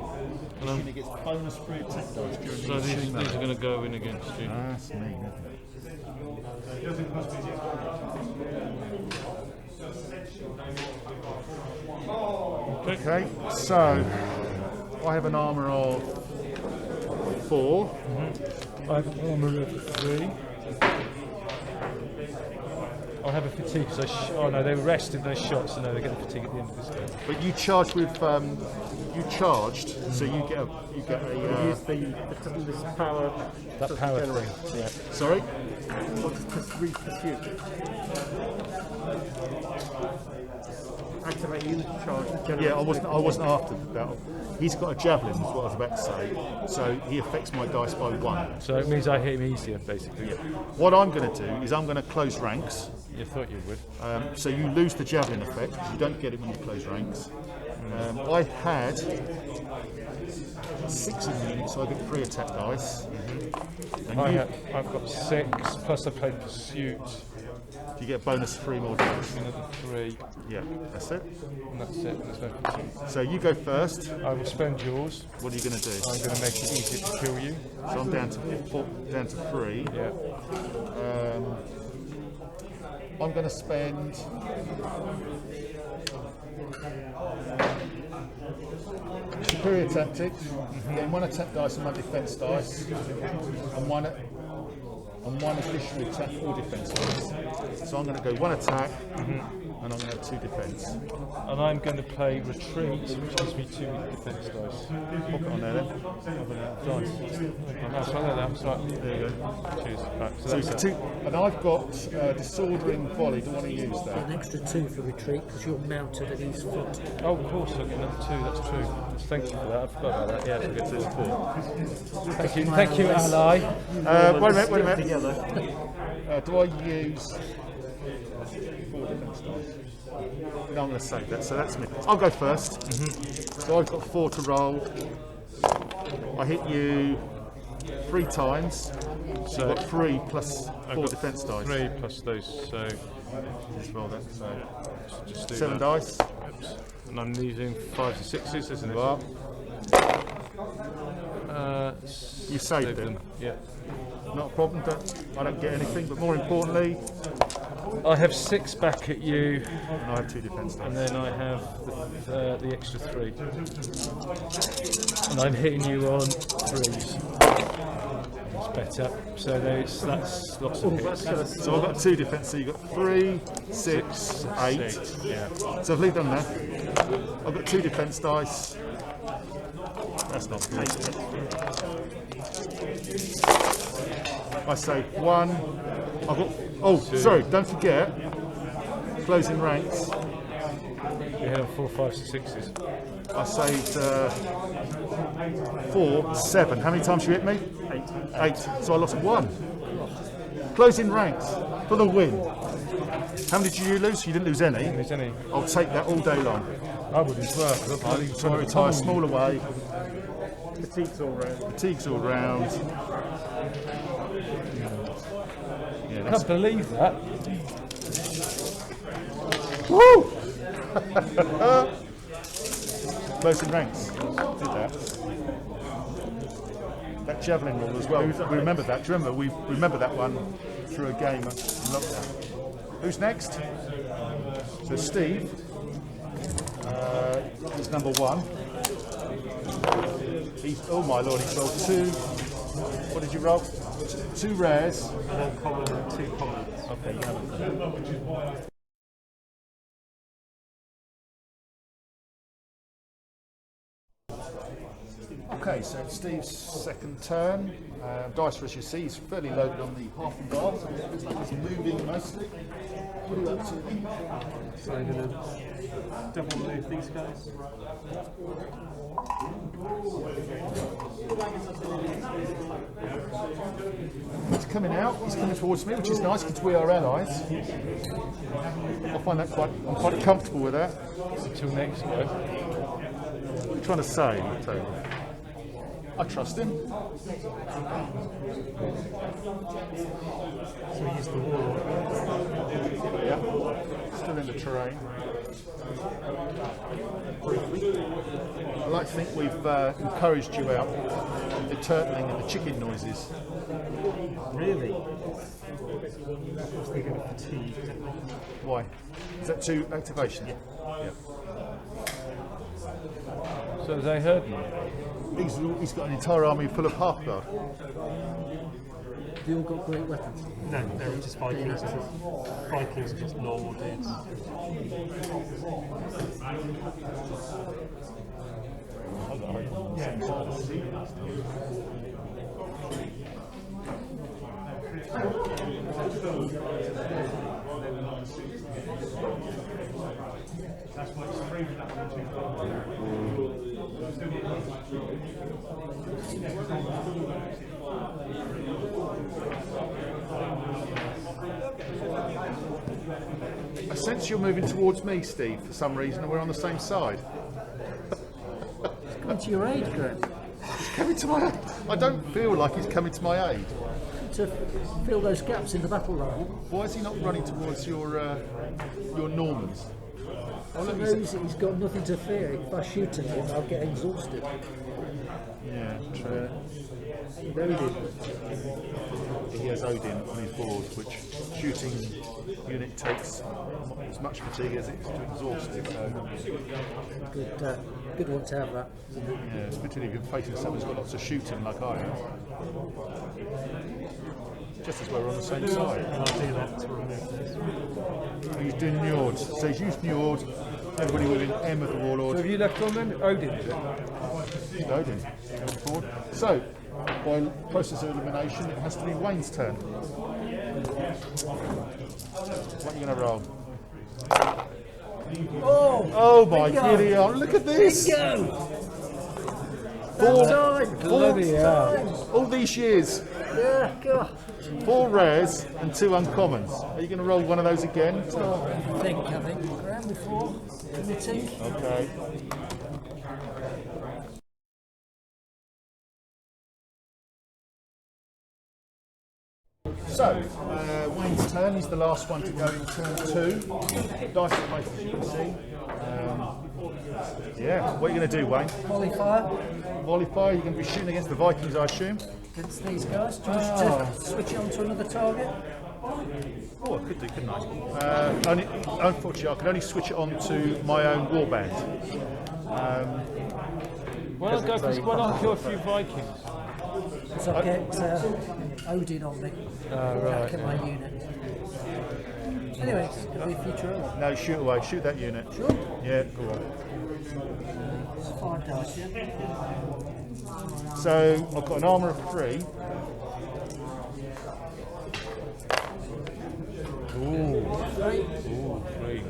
This unit gets bonus 3 attack dice during So the these shooting are mode. going to go in against you. That's mean, isn't it? Okay, so I have an armour of 4. I have an armour of 3. I'll have a fatigue because oh no, they rested those shots, so no, they get the fatigue at the end of this game. But you charged with you charged, so you get a Use this power. That power thing. Yeah. sorry. What's pursuit? Activate unit charge. Yeah, I wasn't after that. He's got a javelin, is what I was about to say. So he affects my dice by 1. So it means I hit him easier, basically. What I'm going to do is I'm going to close ranks. You thought you would. So you lose the javelin effect because you don't get it when you close ranks. I had 6 in the unit, so I get 3 attack dice. And I've got 6 plus I played pursuit. you get a bonus 3 more dice. Another 3, Yeah, that's it. and that's it. There's no fatigue. So you go first. I will spend yours. What are you going to do? I'm going to make it easier to kill you. So I'm down to 3. Yeah. I'm going to spend superior tactics, getting 1 attack dice and 1 defense dice, and one additional attack or defense dice. So I'm going to go 1 attack, and I'm going to have 2 defense. And I'm going to play retreat, which gives me 2 defense dice. Pop it on there then. Dice. Oh, no, sorry, that's right. There you go. Cheers. Right, so So that's it's it. 2, and I've got disordering volley. Do you want to use that? An extra 2 for retreat because you're mounted at his foot. Oh, of course, I'll get another 2, that's true. Thank you for that, I forgot about that. Yeah, so I get 2 4. Thank you, ally. Wait a minute. Do I use 4 defense dice? No, I'm going to save that. So that's me. I'll go first. So I've got 4 to roll. I hit you 3 times. So I've got 3 plus 4 defense dice. 3 plus those, so Just roll that. So just do 7 that. dice. And I'm using 5s and 6s, isn't it? Well, you saved Save them. Yeah. Not a problem. I don't get anything. But more importantly, I have 6 back at you, and I have 2 defense dice. and then I have the extra 3. And I'm hitting you on 3s. That's better. So that's lots of hits. So I've got 2 defense. So you've got 3, 6, 8. 6, yeah. So I've done that. I've got 2 defense dice. That's not good. I say 1. I've got. Oh, sorry. Don't forget. Closing ranks. You hit on 4, 5s and 6s. I saved 4, 7. How many times you hit me? 8. So I lost 1. Closing ranks for the win. How many did you lose? You didn't lose any. Is any? I'll take that all day long. I would as well. 'Cause I'm I'm trying to retire small away. Fatigue's all round. Fatigues all round. Yeah, I that's can't believe that. woo! closing ranks. Did that. That javelin rule as well. We remember that. Do you remember? We remember that one through a game in lockdown. Who's next? So Steve. He's number 1. Oh my lord, he rolled 2. What did you roll? 2 rares. An uncommon and 2 commons. Okay, you have it. Okay, so it's Steve's second turn. Dice, as you see, is fairly loaded on the half and bar, so it looks like he's moving mostly. What are you up to? So I'm going to double move these guys. He's coming out, he's coming towards me, which is nice because we are allies. I find that I'm quite comfortable with that. Until next go. What are you trying to say? I trust him. So we use the warlock. Yeah, still in the terrain. I like to think we've encouraged you out with the turtling and the chicken noises. Really? I was thinking of fatigue. Why? Is that 2 activation? Yeah. So as I heard me. He's got an entire army full of half guard. They all got great weapons. No, they're just Vikings. Vikings are just normal dudes. I sense you're moving towards me, Steve, for some reason, and we're on the same side. Coming to your aid, Graham. He's coming to my aid. I don't feel like he's coming to my aid. To fill those gaps in the battle line. Why is he not running towards your Normans? He knows that he's got nothing to fear. If I shoot at him, I'll get exhausted. Yeah, true. Odin. He has Odin on his board, which shooting unit takes as much fatigue as it's to exhaust it. So, Good one to have that. yeah, particularly if you're facing someone who's got lots of shooting like I have. Just as well we're on the same side. And I'll do that to remove this. He's doing Njord. So he's used Njord. Everybody within M of the Warlord. So have you left on then? Odin, is it? Odin going forward. So, by process of elimination, it has to be Wayne's turn. What are you going to roll? Oh my giddy aunt, look at this! Bloody hell. All these years, Yeah, God. 4 rares and 2 uncommons. Are you going to roll one of those again? I think, Graham, before committing. Okay. So, Wayne's turn. He's the last one to go in turn 2. Dice are placed, as you can see. Yeah, what are you going to do, Wayne? Volley fire Volley fire, you're going to be shooting against the Vikings, I assume? against these guys. Do you want to switch it on to another target? Oh, I could do, couldn't I? Unfortunately, I can only switch it on to my own warband. Why not kill a few Vikings? So I get Odin on me. Back at my unit. Anyway, it's going to be a future element. No, shoot away, shoot that unit. Sure. Yeah, go on. It's 5 dice, yeah? So, I've got an armour of 3. Ooh. 3. Ooh, 3.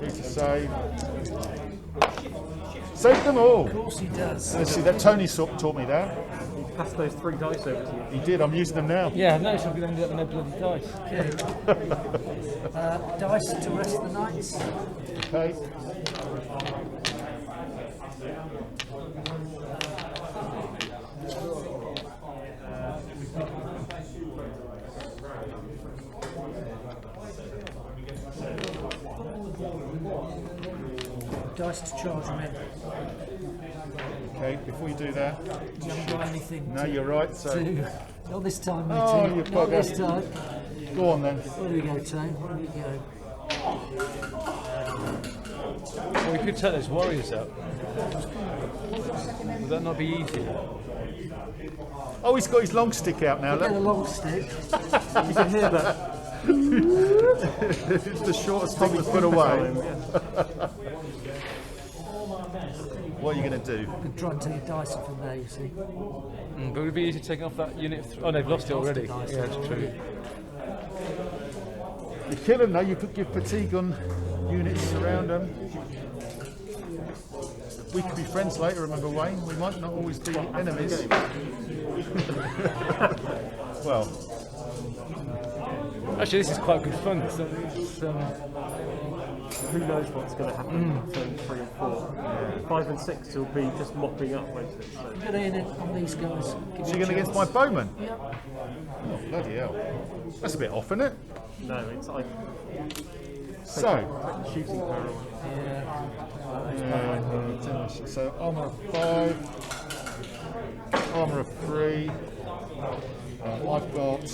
Need to save. Save them all! Of course he does. Let's see, that Tony taught me that. Pass those 3 dice over to you. He did, I'm using them now. Yeah, no, so I'm going to end up with no bloody dice. Dice to rest the knights. Okay. dice to charge them in. Okay, before you do that, You haven't got anything no, to, you're right. So not this time, Oh, matey. you've Not got this that. time. go on then. Where do we go, Tone? Where do we go? Well, we could take those warriors out. Would that not be easier? Oh, he's got his long stick out now. Get a Look. long stick. You can hear that. It's the shortest stick was put away. What are you going to do? Could try and take a dice off from there, you see. But would it be easy taking off that unit? Oh, they've lost it already. Lost the Yeah, dice. that's true. You kill them though. You could give fatigue on units around them. We could be friends later. Remember, Wayne? We might not always be enemies. Well, Actually, this is quite good fun. So it's, Who knows what's going to happen in turn 3 and 4. 5 and 6 will be just mopping up, won't it? So. Get in it on these guys. so you're going against my bowman? Yep. Oh, bloody hell! That's a bit off, isn't it? No, it's like So, shooting power. so armor of 5, armor of 3. I've got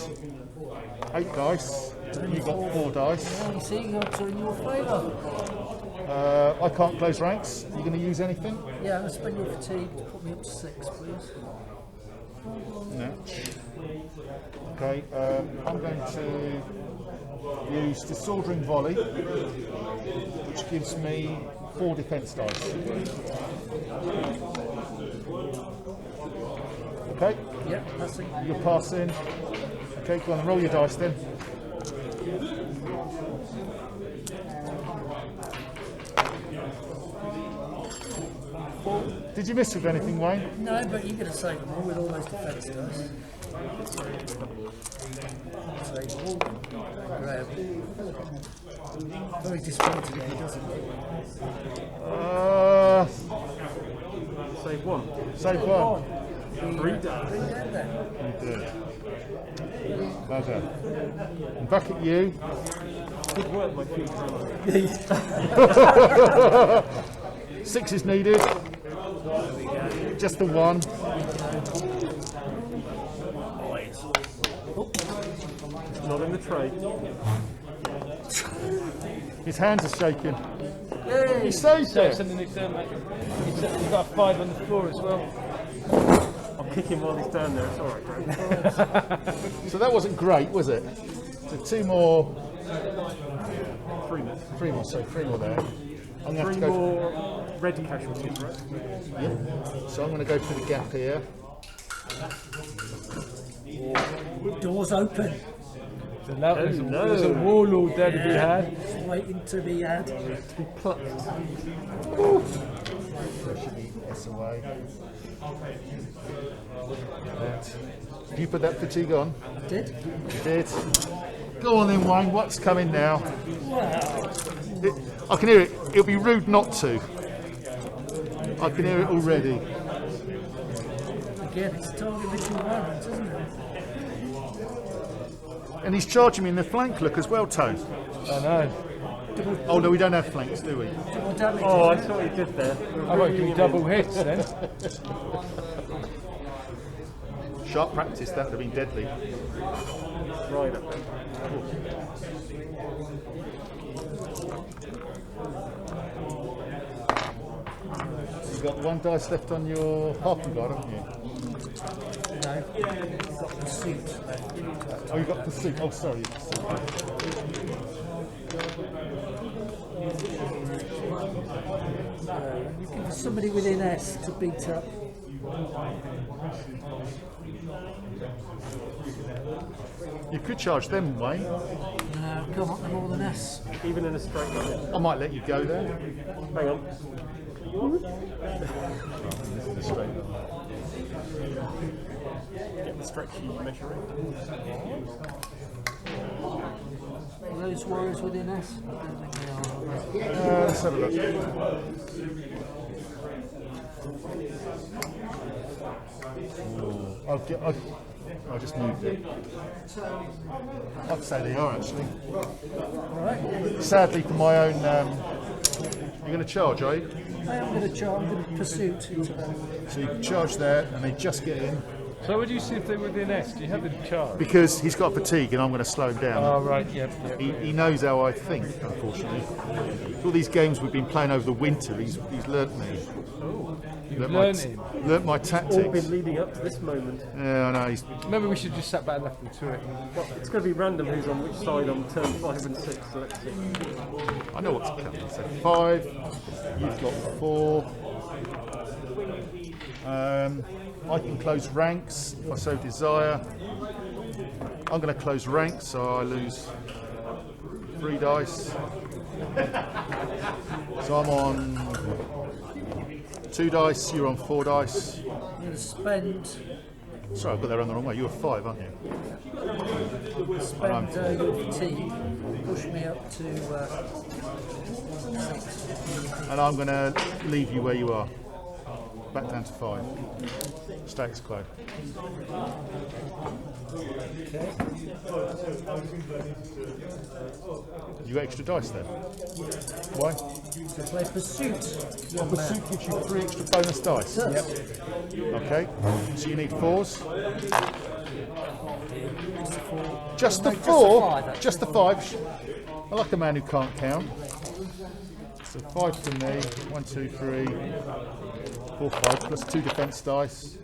8 dice. You've got 4 dice. Yeah, you see, odds are in your favour. I can't close ranks. Are you going to use anything? Yeah, let's spend your fatigue to put me up to 6, please. No. Okay, I'm going to use Disordering Volley, which gives me 4 defense dice. Okay, Yep, that's it. you're passing. Okay, go on, roll your dice then. Did you miss with anything, Wayne? No, but you're going to save them all with all those defence dice. Save them all. Graham. Very disappointed if he doesn't. Save 1. Save 1. 3 down. Bring down there. You do. Pleasure. And back at you. Good work, my future. 6 is needed. Just the 1. Not in the tray. His hands are shaking. Hey! He saved so it. something they've done, mate. You've got a 5 on the floor as well. I'll kick him while he's down there. It's all right, Graham. So that wasn't great, was it? So 2 more. 3 more. 3 more. So 3 more there. I'm going to have 3 to go. more red casualties, right? So I'm going to go for the gap here. Doors open. So now there's a warlord there to be had. Just waiting to be had. To be plucked. Pushing the S away. Did you put that fatigue on? Did? You did. Go on then, Wayne. What's coming now? I can hear it. It'll be rude not to. I can hear it already. Again, it's a target-rich environment, isn't it? And he's charging me in the flank look as well, Tone. I know. Oh no, we don't have flanks, do we? Double damage. Oh, I isn't it? saw what you did there. I won't give you double hits then. Sharp practice, that would have been deadly. Right up there. You've got 1 dice left on your harping guard, haven't you? No, you've got the suit left. Oh, you got pursuit. Oh, sorry. Looking for somebody within S to beat up. You could charge them, Wayne. No, come on, more than S. Even in a straight line. I might let you go there. Hang on. This is a straight line. Get the stretchy measuring. Are those warriors within S? I don't think they are. Let's have a look. I'll just move it. I'd say they are actually. Right. Sadly, for my own You're going to charge, are you? I am going to charge. I'm going to pursuit into them. So you charge there, and they just get in. So what do you see if they were within S? Do you have them charged? Because he's got fatigue, and I'm going to slow him down. Oh, right, yep. He knows how I think, unfortunately. All these games we've been playing over the winter, he's learnt me. You've learned him. Learnt my All tactics. been leading up to this moment. Yeah, I know. Maybe we should just sat back and left them to it. Well, it's going to be random who's on which side on turn 5 and 6, so let's see. I know what's coming. So 5, you've got 4. I can close ranks if I so desire. I'm going to close ranks, so I lose 3 dice. So I'm on 2 dice, you're on 4 dice. I'm going to spend Sorry, I've got that on the wrong way. You were 5, aren't you? spend your fatigue, push me up to 6. And I'm going to leave you where you are. Back down to 5. Status quo. Okay. You got extra dice then? Why? To play pursuit. Well, pursuit gives you 3 extra bonus dice. Yep. Okay. So you need 4s. Just Just the the 4. No, 4? just the 5, Just the 5. I like a man who can't count. So 5 from me. 1, 2, 3, 4, 5 plus 2 defense dice.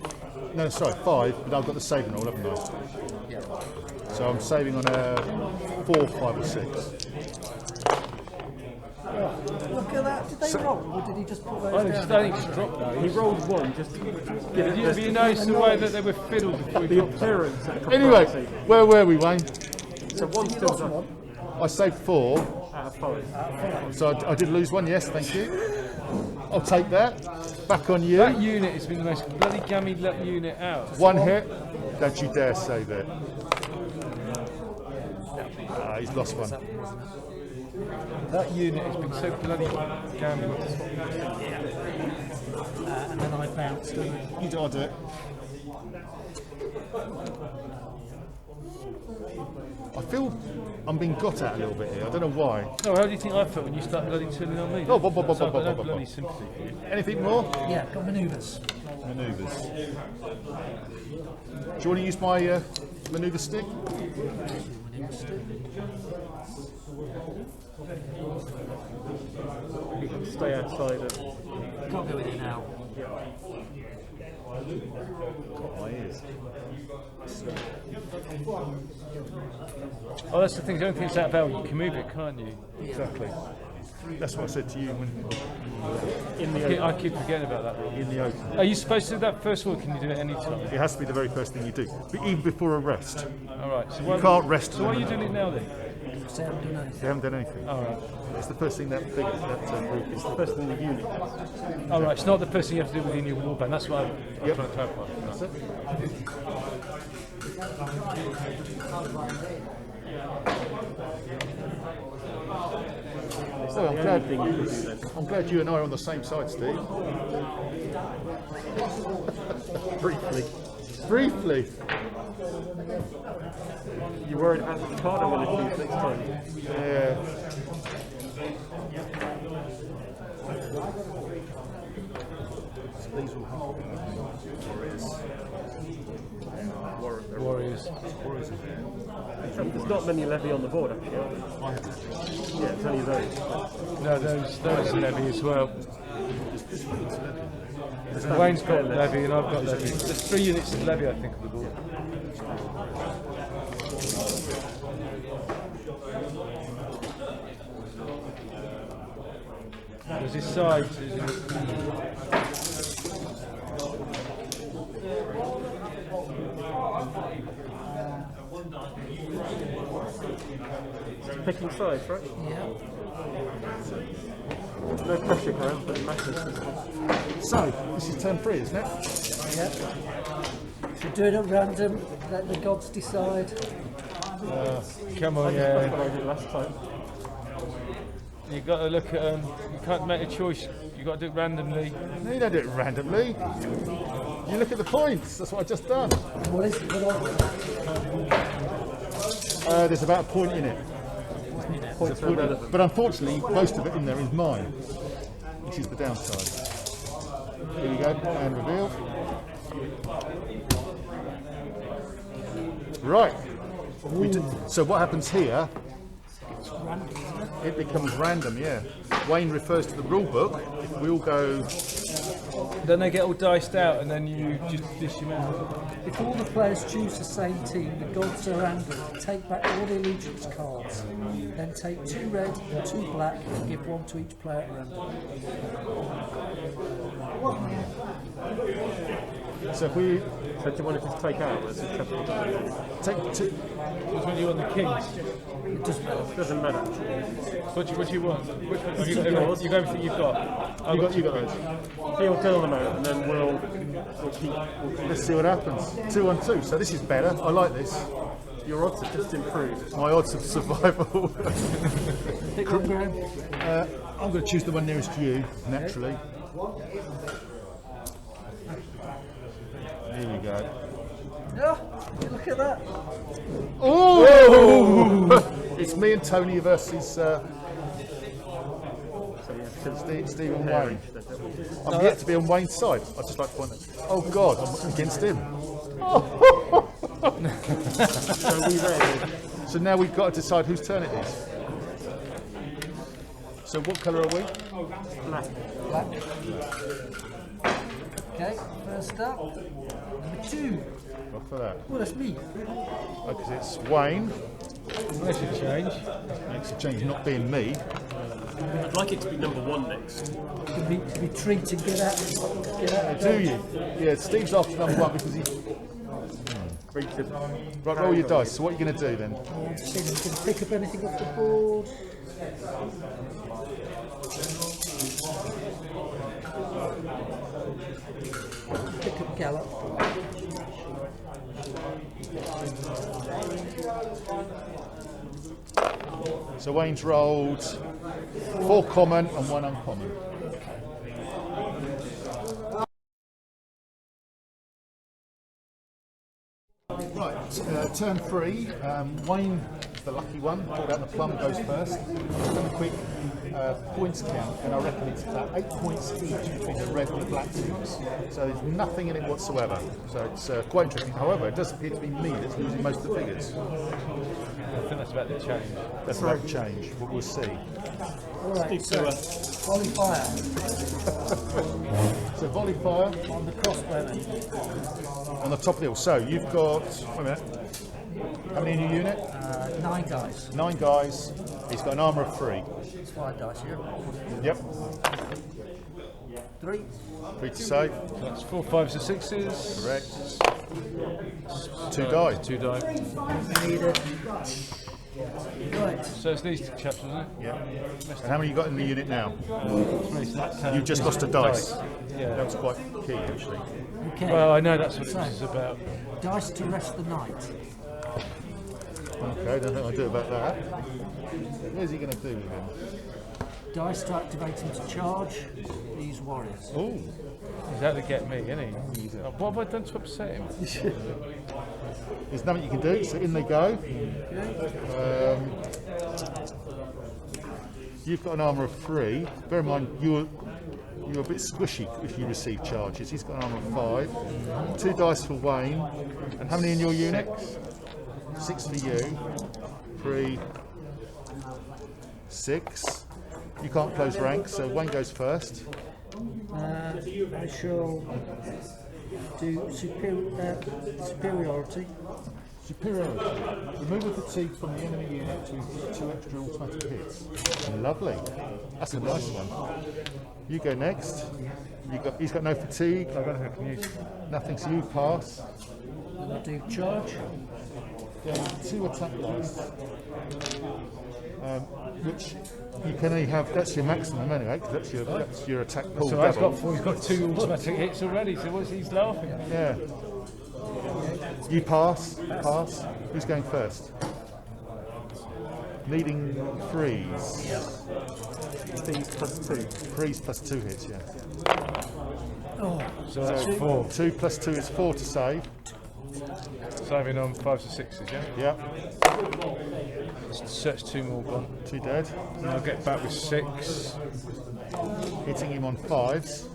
No, sorry, 5, but I've got the saving roll, haven't I? So I'm saving on a 4, 5 or 6. Look at that. Did they roll, or did he just put those I down? think just dropped those. He rolled 1 just to give it Have you noticed the way that they were fiddled before the we dropped them? appearance of Anyway, propriety. where were we, Wayne? So 1's still done I saved 4, out of 5. so I did lose 1, yes, thank you. I'll take that. Back on you. That unit has been the most bloody gammy unit out. 1 hit. Don't you dare save it. Ah, he's lost 1. That unit has been so bloody gammy. And then I bounced. You do, I'll do it. I feel I'm being got at a little bit here. I don't know why. No, how do you think I felt when you started bloody turning on me? Oh, So I've got no bo. bloody sympathy for you. Anything more? Yeah, got manoeuvres. Manoeuvres. Do you want to use my manoeuvre stick? You can stay outside of. Can't go with it now. My ears. Oh, that's the thing. The only thing that's out of value, you can move it, can't you? Exactly. That's what I said to you when In the I keep forgetting about that rule. in the open. Are you supposed to do that first or can you do it any time? It has to be the very first thing you do, but even before a rest. All right. So You can't rest. So why are you doing it now then? So I haven't done anything. They haven't done anything. All right. It's the first thing that group is. the first thing the unit does. All right. It's not the first thing you have to do within your warband. That's what I'm Yep. trying to clarify. That's it. So I'm glad, Thing you can do then. I'm glad you and I are on the same side, Steve. Briefly. Briefly. You worried about the card I'm going to choose next time? Yeah. These will help. Warriors. Warriors are there. There's not many levy on the board actually, are there? Yeah, it's only those. No, those levy as well. Wayne's got levy and I've got levy. There's 3 units of levy, I think, on the board. There's his sides, isn't it? Picking sides, right? Yeah. No pressure, Graham, but it matters. So, this is turn 3, isn't it? Yeah. Should do it at random. Let the gods decide. Come on, That's yeah. what I did last time. You've got to look at you can't make a choice. You've got to do it randomly. No, you don't do it randomly. You look at the points. That's what I've just done. What is it? There's about a point in it. Points are relevant. But unfortunately, most of it in there is mine. which is the downside. Here we go, and reveal. Right. So what happens here? It's random, isn't it? It becomes random, yeah. Wayne refers to the rule book. If we all go. Then they get all diced out, and then you just dish them out. If all the players choose the same team, the gods are random. Take back all the allegiance cards. Then take 2 red and 2 black and give 1 to each player at random. So if we So do you want to just take out? Let's just take 2. Which one do you want? The kings? It doesn't matter. doesn't matter. What do you want? Which one? You got everything you've got. You got those. So you'll deal them out, and then we'll keep. Let's see what happens. 2 on 2. So this is better. I like this. Your odds have just improved. My odds of survival. Pick one, Graham. I'm going to choose the one nearest to you, naturally. Here we go. Yeah, look at that. Oh! It's me and Tony versus Steve and Wayne. I'm yet to be on Wayne's side. I'd just like to point that. Oh God, I'm against him. So now we've got to decide whose turn it is. So what colour are we? Black. Okay, first up. Number 2. What for that? Oh, that's me. Because it's Wayne. That should change. Makes a change, not being me. I'd like it to be number 1 next. To be treated, get out. Do you? Yeah, Steve's after number 1 because he. Right, roll your dice. So what are you going to do then? I'm just saying, you can pick up anything off the board. Pick up Gallop. So Wayne's rolled 4 common and 1 uncommon. Right, turn 3. Wayne, the lucky one, pulled out the plum, goes first. Done a quick points count, and I reckon it's about 8 points each between the red and the black teams. So there's nothing in it whatsoever. So it's quite interesting. However, it does appear to be me that's losing most of the figures. I think that's about the change. That's about to change, but we'll see. Alright, so volley fire So volley fire on the crossbowman. on the top of the hill. So you've got, wait a minute, how many in your unit? 9 dice. 9 guys. He's got an armour of 3. It's 5 dice here. Yep. 3. 3 to save. So that's 4, 5s, and 6s. Correct. 2 die. 2 die. Needed. Right. So it's these 2 chapters, isn't it? Yeah. And how many you got in the unit now? So You've just lost a dice. Yeah. That was quite key, actually. Okay. Well, I know that's what this is about. Dice to rest the night. Okay, don't know what I do about that. Where's he going to do with him? Dice to activate him to charge these warriors. Oh, He's out to get me, isn't he? What have I done to upset him? there's nothing you can do, so in they go. You've got an armour of 3. Bear in mind, you're a bit squishy if you receive charges. He's got an armour of 5. 2 dice for Wayne. And how many in your unit? 6 for you. 3, 6. You can't close ranks, so Wayne goes first. I shall do superiority. Superiority. Remove the fatigue from the enemy unit to 2 extra automatic hits. Lovely. That's a nice one. You go next. He's got no fatigue. I don't know if I can use Nothing, so you pass. And I do charge. Then 2 attack dice. Which you can only have, that's your maximum anyway, because that's your attack pool So double. he's got 2 automatic hits already, so what's he's laughing at? Yeah. You pass. Who's going first? Needing 3s. These plus 2. 3s plus 2 hits, yeah. So that's 4. 2 plus 2 is 4 to save. Saving on 5s and 6s, yeah? Yeah. Search 2 more gone. 2 dead. And I'll get back with 6. hitting him on 5s.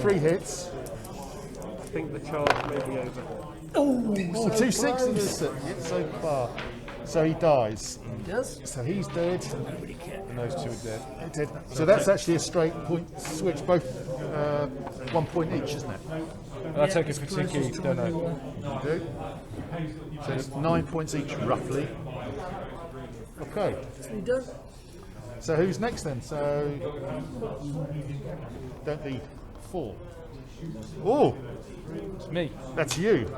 Three hits. I think the charge may be over. Oh, 2 6s so far. So he dies. He does. So he's dead. And those two are dead. So that's actually a straight point switch, both 1 point each, isn't it? I take a fatigue each, don't I? You do. So it's 9 points each, roughly. Okay. He does. So who's next then? So don't lead. 4. Oh, It's me. that's you.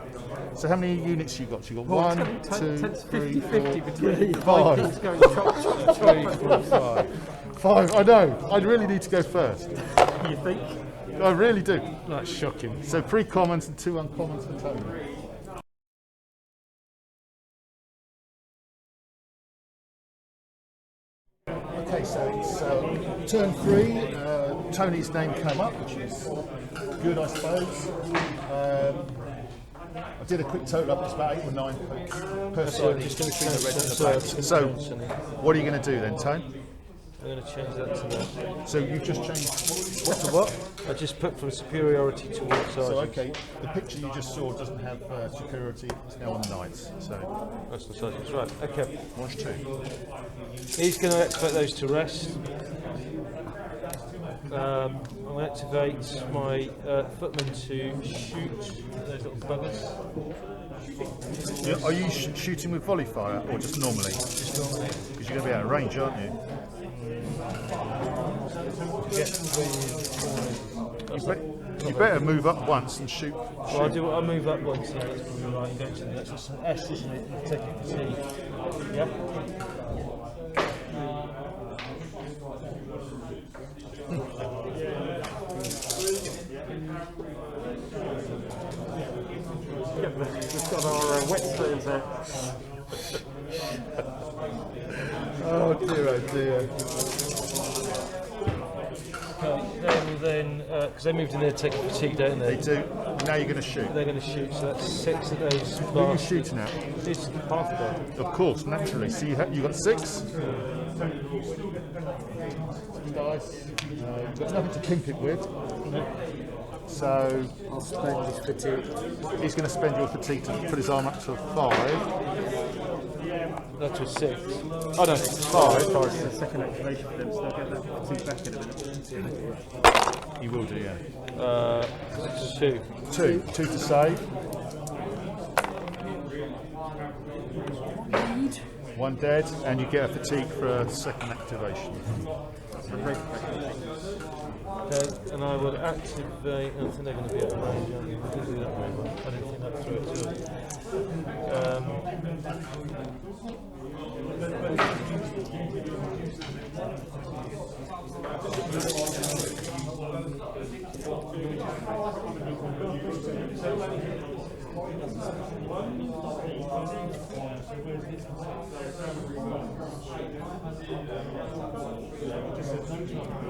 So how many units you got? So you got 1, 2, 3, 50-50 4, between 5. Vikings going chop, chop, 3, 4, 5. 5. I know. I really need to go first. you think? I really do. That's shocking. So 3 commons and 2 uncommons for Tony. Okay, so it's turn 3. Tony's name came up, which is good, I suppose. I did a quick total up. It's about 8 or 9 per side. just gonna between the red and the change black. that. So, what are you going to do then, Tone? I'm going to change that to that. So you just changed what to what? I just put from superiority to what So sergeant. okay, the picture you just saw doesn't have superiority. It's now on the knights. So That's the sergeant's right. Okay. watch 2. He's going to activate those to rest. I'm going to activate my footman to shoot those little buggers. Yeah, are you shooting with volley fire or just normally? Just normally. Because you're going to be out of range, aren't you? You better move up once and shoot. Well, I'll move up once. Yeah, that's probably right. And go to the next. It's an S, isn't it? And take it to C. Yeah. We've got our wet spoons there. Oh dear. Okay. They will then, because they moved in there to take a fatigue, don't they? They do. Now you're going to shoot. They're going to shoot. So that's 6 of those. Who are you shooting at? It's half of them. Of course, naturally. So you got 6. Dice. You've got nothing to pimp it with. So I'll spend his fatigue. he's going to spend your fatigue to put his arm up to 5. That's a 6. Oh no, 5. It's the second activation for them, so they'll get that fatigue back in a minute. He will do, yeah. 2. 2 to save. Lead. 1 dead, and you get a fatigue for a second activation. Okay, and I will activate. I think they're going to be out of range, aren't they? We didn't do that very well. I didn't think that through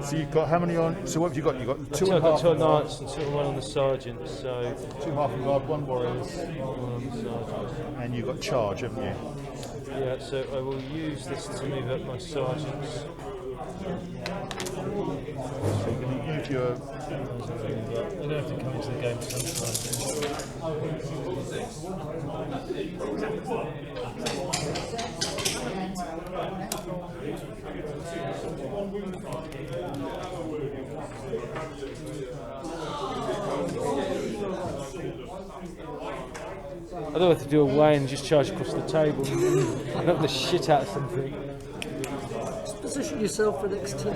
So you've got how many on? So what have you got? You've got 2 So and I've a got half. 2 knights and 2 and 1 on the sergeant, so 2 half and guard, 1 warriors, 1 on the sergeant. and you've got charge, haven't you? Yeah, so I will use this to move up my sergeants. So you're going to use your. They're going to have to come into the game sometime. I don't have to do a way and just charge across the table and knock the shit out of something. Just position yourself for next turn.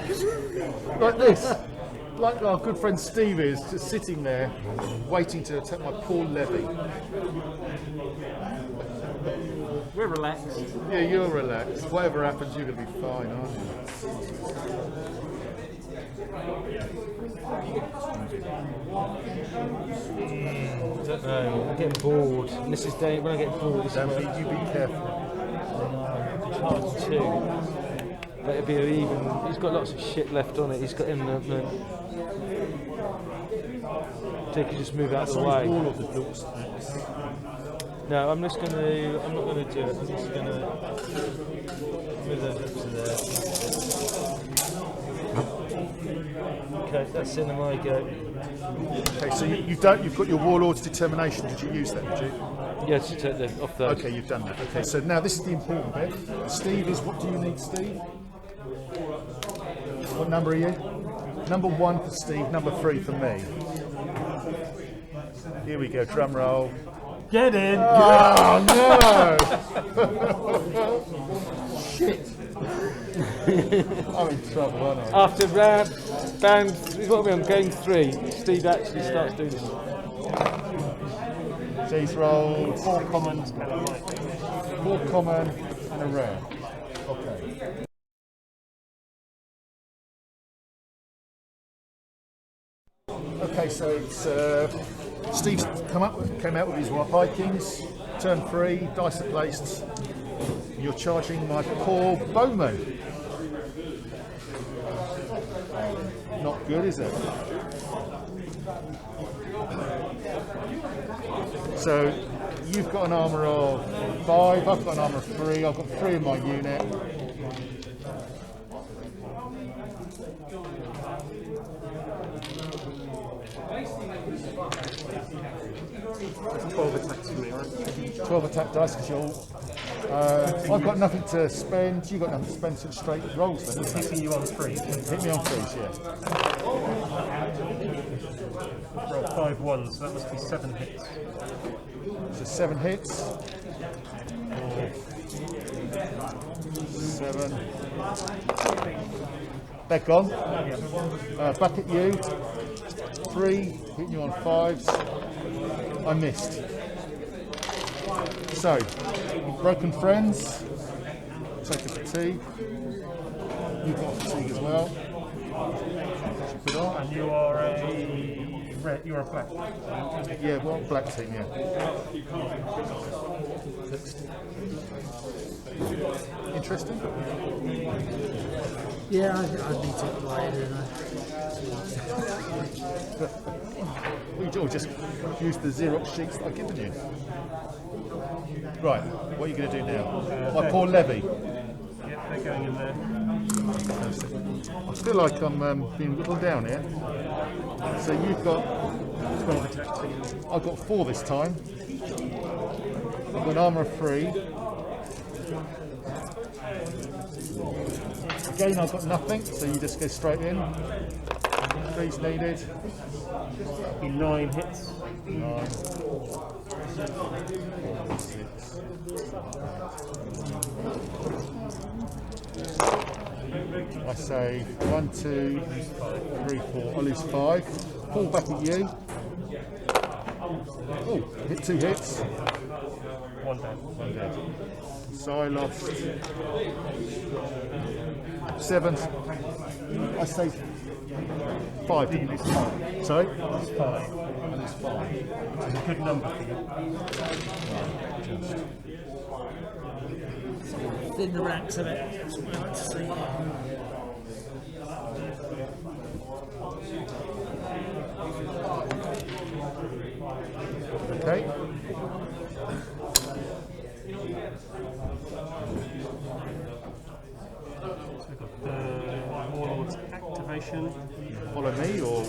Like this. Like our good friend Steve is, just sitting there, waiting to attack my poor levy. We're relaxed. Yeah, you're relaxed. Whatever happens, you're going to be fine, aren't you? I don't know, I'm getting bored. And this is when I get bored, this is Don't where be, you be careful. I can charge 2. But it'll be even. He's got lots of shit left on it. He's got him. So he can just move out of the way. All of the books. No, I'm not going to do it. I'm just going to move it up to there. Okay, that's in my go. Okay, so you've got your Warlord's Determination. Did you use that? Did you? Yes, you take them off those. Okay, you've done that. Okay, so now this is the important bit. Steve is, what do you need, Steve? What number are you? Number 1 for Steve, number 3 for me. Here we go, drum roll. Get in! Oh no! Shit! I'm in trouble, aren't I? After round, what are we on? Game 3, Steve actually starts doing it. So he's rolled 4 commons and a light. 4 common and a rare. Okay. Okay, so it's Steve's came out with his Vikings. Turn 3, dice are placed. You're charging my poor bowman. Not good, is it? So you've got an armour of 5, I've got an armour of 3, I've got 3 in my unit. That's 12 attacks for me, right? 12 attack dice because you're. I've got nothing to spend. You've got nothing to spend, so it's straight rolls then. It's hitting you on 3. Hit me on 3s, yeah. Roll 5 ones, so that must be 7 hits. So 7 hits. 7. They're gone. Back at you. 3, hitting you on 5s. I missed. So, broken friends. Take a fatigue. You've got fatigue as well. Put on. And you are a red, you're a black. Yeah, well, black team, yeah. Interesting. Yeah, I need to play it, don't Or just use the Xerox sheets that I've given you. Right, what are you going to do now? My poor Levy. Yep, they're going in there. I feel like I'm being whittled down here. So you've got 12 attacks. I've got 4 this time. I've got an armour of 3. Again, I've got nothing, so you just go straight in. 3's needed. That'll be 9 hits. 9. 6. I say 1, 2, 3, 4. I lose 5. Fall back at you. Oh, hit 2 hits. 1 down. 1 dead. So I lost 7. I say 5. Didn't you? Sorry? 5. I lose 5. It's a good number for you. I? Thin the ranks of it. That's what I like to see. Okay. So we've got the Warlord's activation. Follow me or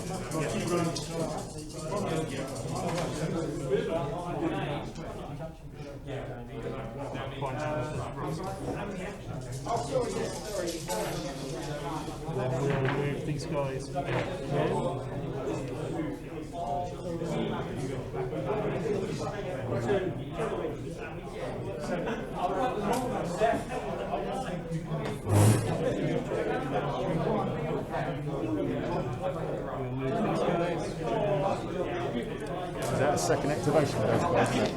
Then we'll move these guys again. We'll move these guys. is that a second activation for those guys? Isn't it?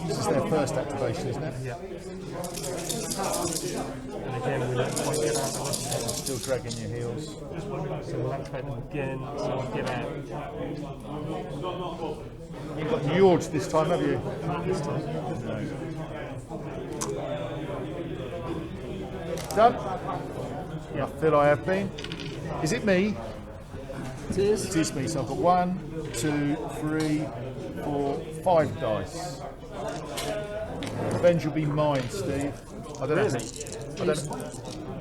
This is their first activation, isn't it? Yeah. And again, we don't quite get out of this. Still dragging your heels. So we'll activate them again, so we'll get out. You've got Yords this time, have you? Not this time. Done? I feel I have been. Is it me? It is. It is me, so I've got 1, 2, 3, 4, 5 dice. Revenge will be mine, Steve. I don't know. I don't know.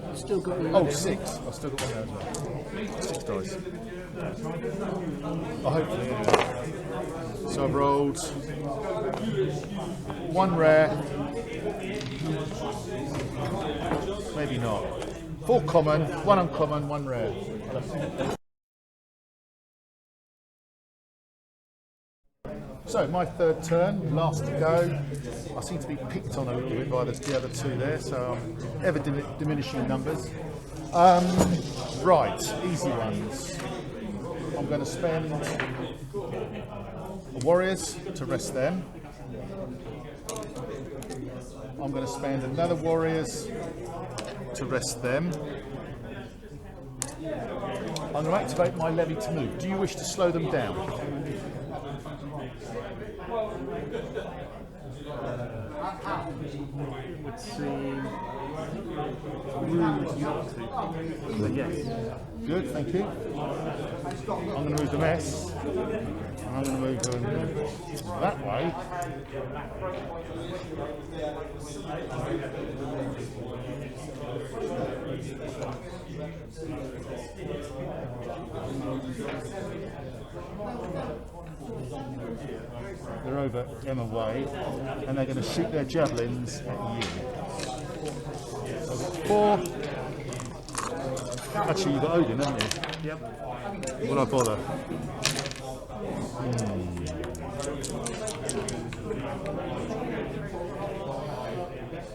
You've still got your. Oh, 6. I've still got one there as well. 6 dice. Oh, hopefully, anyway. So I've rolled 1 rare. Maybe not. 4 common, 1 uncommon, 1 rare. So my third turn, last to go. I seem to be picked on a little bit by the other 2 there, so I'm ever diminishing numbers. Right, easy ones. I'm going to spend warriors to rest them. I'm going to spend another warriors to rest them. I'm going to activate my levy to move. Do you wish to slow them down? It would seem rude not to. So yes. Good, thank you. I'm going to move the mess. And I'm going to move them that way. They're over Emma Way, and they're going to shoot their javelins at you. So I've got 4. Actually, you've got Odin, haven't you? Yep. Will I bother?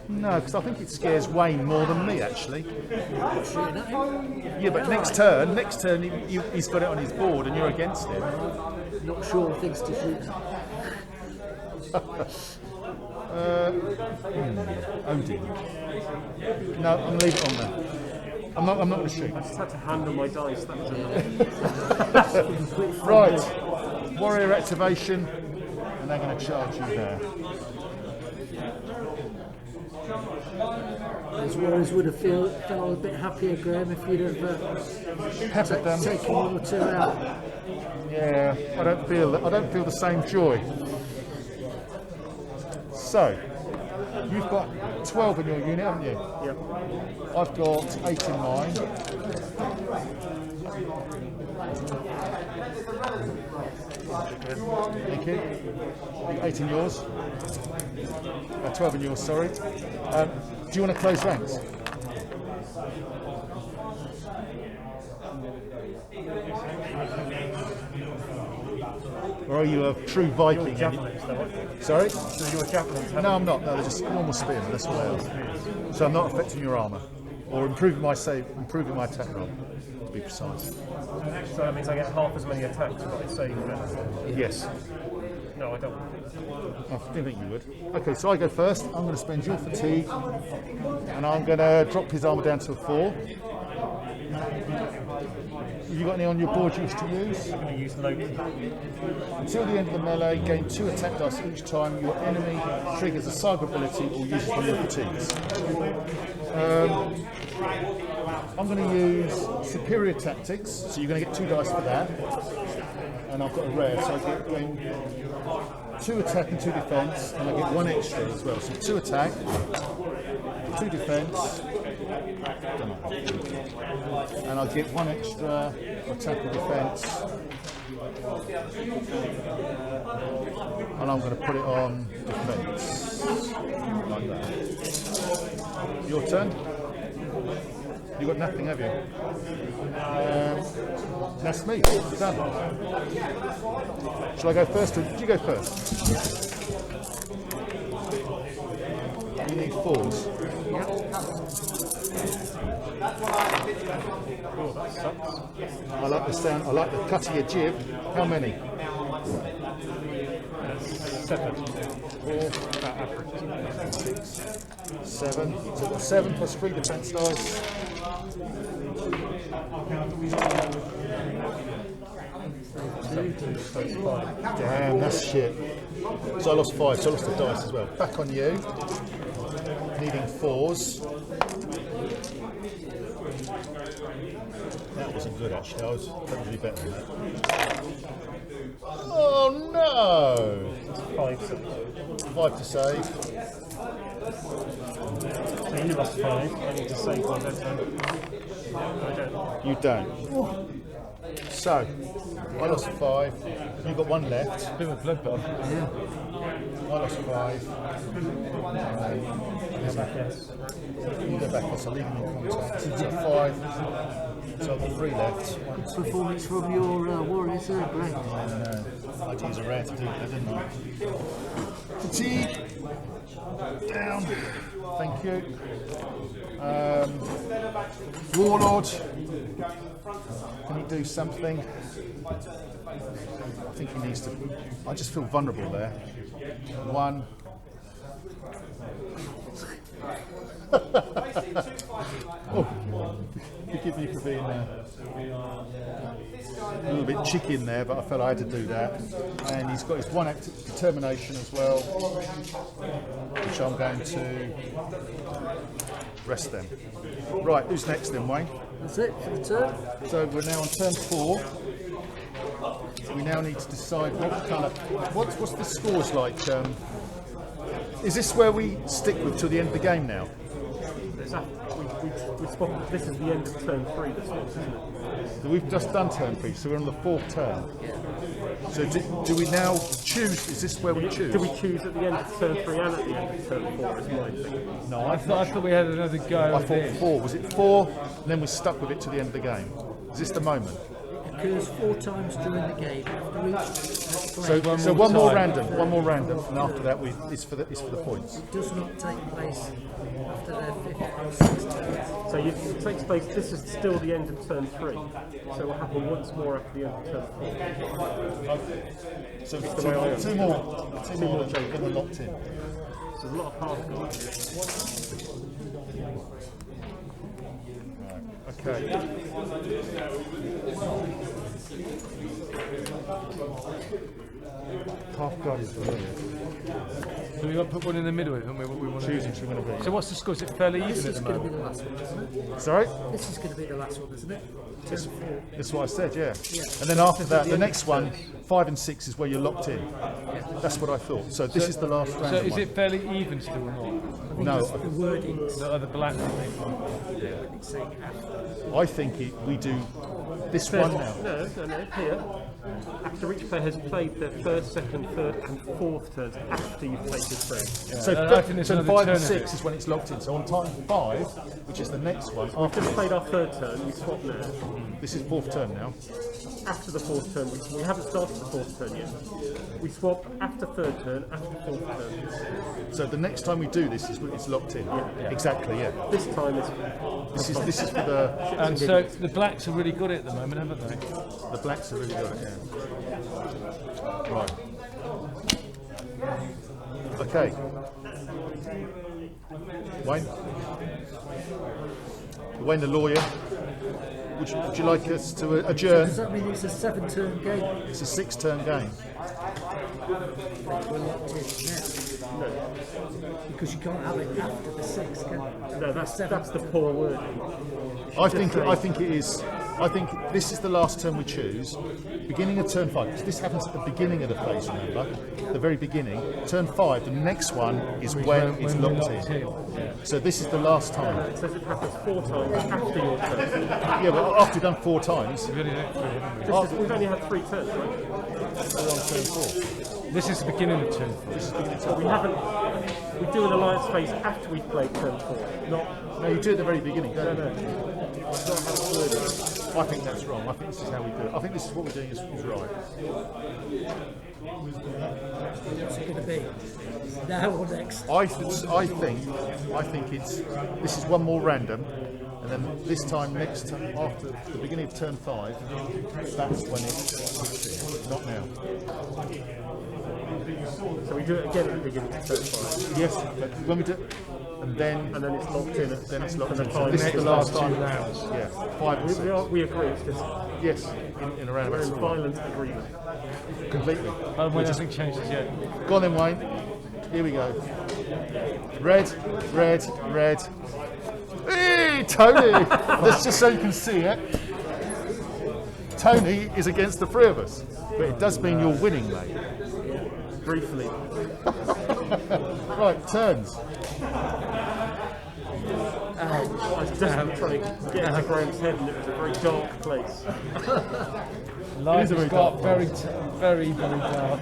No, because I think it scares Wayne more than me, actually. Yeah, but next turn he's got it on his board and you're against him. Not sure things to shoot. Odin. No, I'm leaving it on there. I'm not going to shoot. I just had to handle my dice. That was Right, warrior activation, and they're going to charge you there. Those warriors would have felt a bit happier, Graham, if you'd have Peppered them. taken 1 or 2 out. Yeah, I don't feel the same joy. So, you've got 12 in your unit, haven't you? Yep. I've got 8 in mine. Thank you. 8 in yours. 12 in yours, sorry. Do you want to close ranks? Or are you a true Viking? Sorry? So your javelins No, I'm not. No, they're just normal spearmen. That's what they are. So I'm not affecting your armour or improving my attack roll, to be precise. So that means I get half as many attacks, but I save them. Yes. No, I don't. I didn't think you would. Okay, so I go first. I'm going to spend your fatigue, and I'm going to drop his armour down to a 4. Have you got any on your board you wish to use? I'm going to use Loki. Until the end of the melee, gain 2 attack dice each time your enemy triggers a SAGA ability or uses one of your fatigues. I'm going to use Superior Tactics, so you're going to get 2 dice for that. And I've got a rare, so I gain 2 attack and 2 defence, and I get 1 extra as well. So 2 attack, 2 defence, and I get 1 extra attack and defence. And I'm going to put it on defence, like that. Your turn. You've got nothing, have you? That's me. Done. Shall I go first, or did you go first? You need 4s. Oh, that sucks. I like the sound. I like the cut of your jib. How many? 7. 4, 6, 7. So I've got 7 plus 3 defence dice. Damn, that's shit. So I lost 5, so I lost the dice as well. Back on you. Needing 4s. That wasn't good actually. I was probably better than that. Oh no! 5 to save. So you lost 5. I need to save one that time. I don't. You don't. So, I lost 5. You've got 1 left. Bit of a bloodbath. I lost 5. Yes. You go back, so leave them in contact. So you've got 5. So I've got 3 left. Performance from your warriors there, great. I had to use a rare to do that, didn't I? Fatigue. Down. Thank you. Warlord. Can he do something? I think he needs to. I just feel vulnerable there. 1. Oh, forgive me for being a little bit chicken there, but I felt I had to do that. And he's got his 1 act of determination as well, which I'm going to rest them. Right, who's next then, Wayne? That's it for the turn. So we're now on turn 4. We now need to decide what colour. What's the scores like? Is this where we stick with till the end of the game now? We spotted, this is the end of turn 3, this one, isn't it? So we've just done turn 3, so we're on the 4th turn. So do we now choose? Is this where we choose? Do we choose at the end of turn 3 and at the end of turn 4 is my thing? No, I thought we had another go. I thought 4. Was it 4? And then we're stuck with it to the end of the game. Is this the moment? It occurs 4 times during the game. After each So one more random, and after that it's for the points. it does not take place after their 5th or 6th turn. So it takes place, this is still the end of turn 3. So it will happen once more after the end of turn 4. So the way I am. two more changes. and we're locked in. So there's a lot of hard guys here. Okay. Half guard is brilliant. So we've got to put one in the middle, haven't we? What we want to Choosing do. who we're going to So what's the score? Is it fairly This even at is the going to be moment? the last one, isn't it? be. Sorry? This is going to be the last one, isn't it? Turn 4. That's what I said, yeah. And then after that, the next one, 5 and 6 is where you're locked in. That's what I thought. So this is the last round. So is it fairly even still or not? No, The wordings. The other black thing? Saying after. I think we do this one now. No, here. After each player has played their 1st, 2nd, 3rd and 4th turns after you've played your 3. So, I think there's so another 5 turn and of 6 is when it's locked in. So on time 5, which is the next one, We've just played our 3rd turn, we swap now. this is 4th turn now. After the 4th turn, we haven't started the 4th turn yet. We swap after 3rd turn, after 4th turn. So the next time we do this is when it's locked in. Exactly, yeah. This time is This is for the And so the blacks are really good at the moment, haven't they? blacks are really good at it. Yeah. Right. Okay. Wayne the lawyer. Would you like us to adjourn? Does that mean it's a 7-turn game? It's a 6-turn game. We're locked in now. Because you can't have it after the 6, can you? no, that's the poor word. I think it is. I think this is the last turn we choose. Beginning of turn 5. Because this happens at the beginning of the phase. Remember, the very beginning. Turn 5. The next one is when it's we're locked in. So this is the last time. It says it happens 4 times after your turn. Yeah, but after you've done 4 times, We've only had three, haven't we? We've only had 3 turns, right? we're on turn 4. This is the beginning of turn 4. We haven't. We do an alliance phase after we've played turn 4. Not. No, you do it at the very beginning, don't you? No. It's not how it's worded. I think that's wrong. I think this is how we do it. I think this is what we're doing is right. What's it going to be? Now or next? I think it's this is one more random, and then this time next time after the beginning of turn 5, that's when it's not now. So we do it again at the beginning of turn 5. Yes, but when we do, and then it's locked in. then it's locked and in. the So time this is the next last time. rounds. Yeah, 5 and 6. We agree. It's just Yes, in a we're roundabout in score. violent agreement. Completely. Oh, well, nothing changes yet. Go on then, Wayne. Here we go. Red, red, red. Hey! Tony! Let's just so you can see it. Tony is against the three of us, but it does mean you're winning, mate. Briefly. Right, turns. I was just trying to get into Graham's head, and it was a very dark place. Life very has got dark very dark.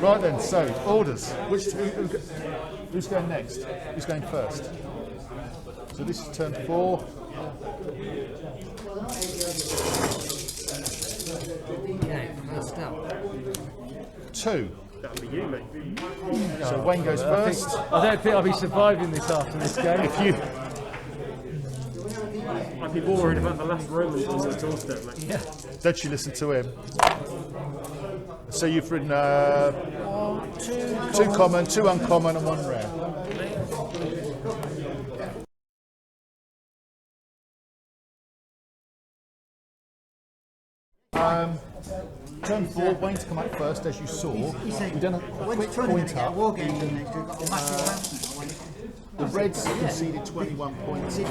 Right then, so orders. Who's going next? Who's going first? So this is turn 4. Okay, first up. 2. That'll be you, mate. So Wayne goes first. I don't think I'll be surviving this after this game. If you, I'd be more worried about the last Romans on the doorstep, mate. Yeah. don't you listen to him? So you've ridden 2 common, 2 uncommon, and 1 rare. Turn 4, Wayne's come up first, as you saw. We've done a quick point up. Wargames in next week, got a massive announcement. The Reds conceded 21 points. So the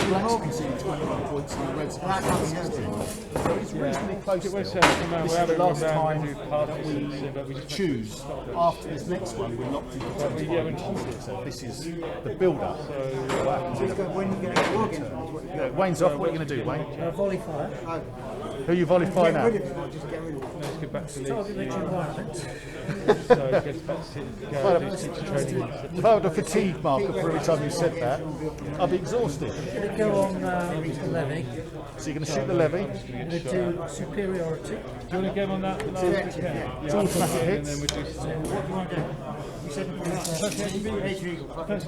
Blacks conceded 21 points, and the Reds conceded 16. So it's reasonably close still. This is the last time we choose. After this next one, we're locked into 25. So this is the build-up. What happens in When you get a Wargames, Yeah, Wayne's off. What are you going to do, Wayne? Volley fire. Who you volley fire now? rid of it, or just get rid of it. Let's get back to Target rich environment. So it gets back to training. If I had a fatigue marker for every time you said that, I'd be exhausted. Going to go on the levy. So you're going to shoot the levy. Going to do superiority. Do you want to get on that? It's automatic hits. What do you want to do? You said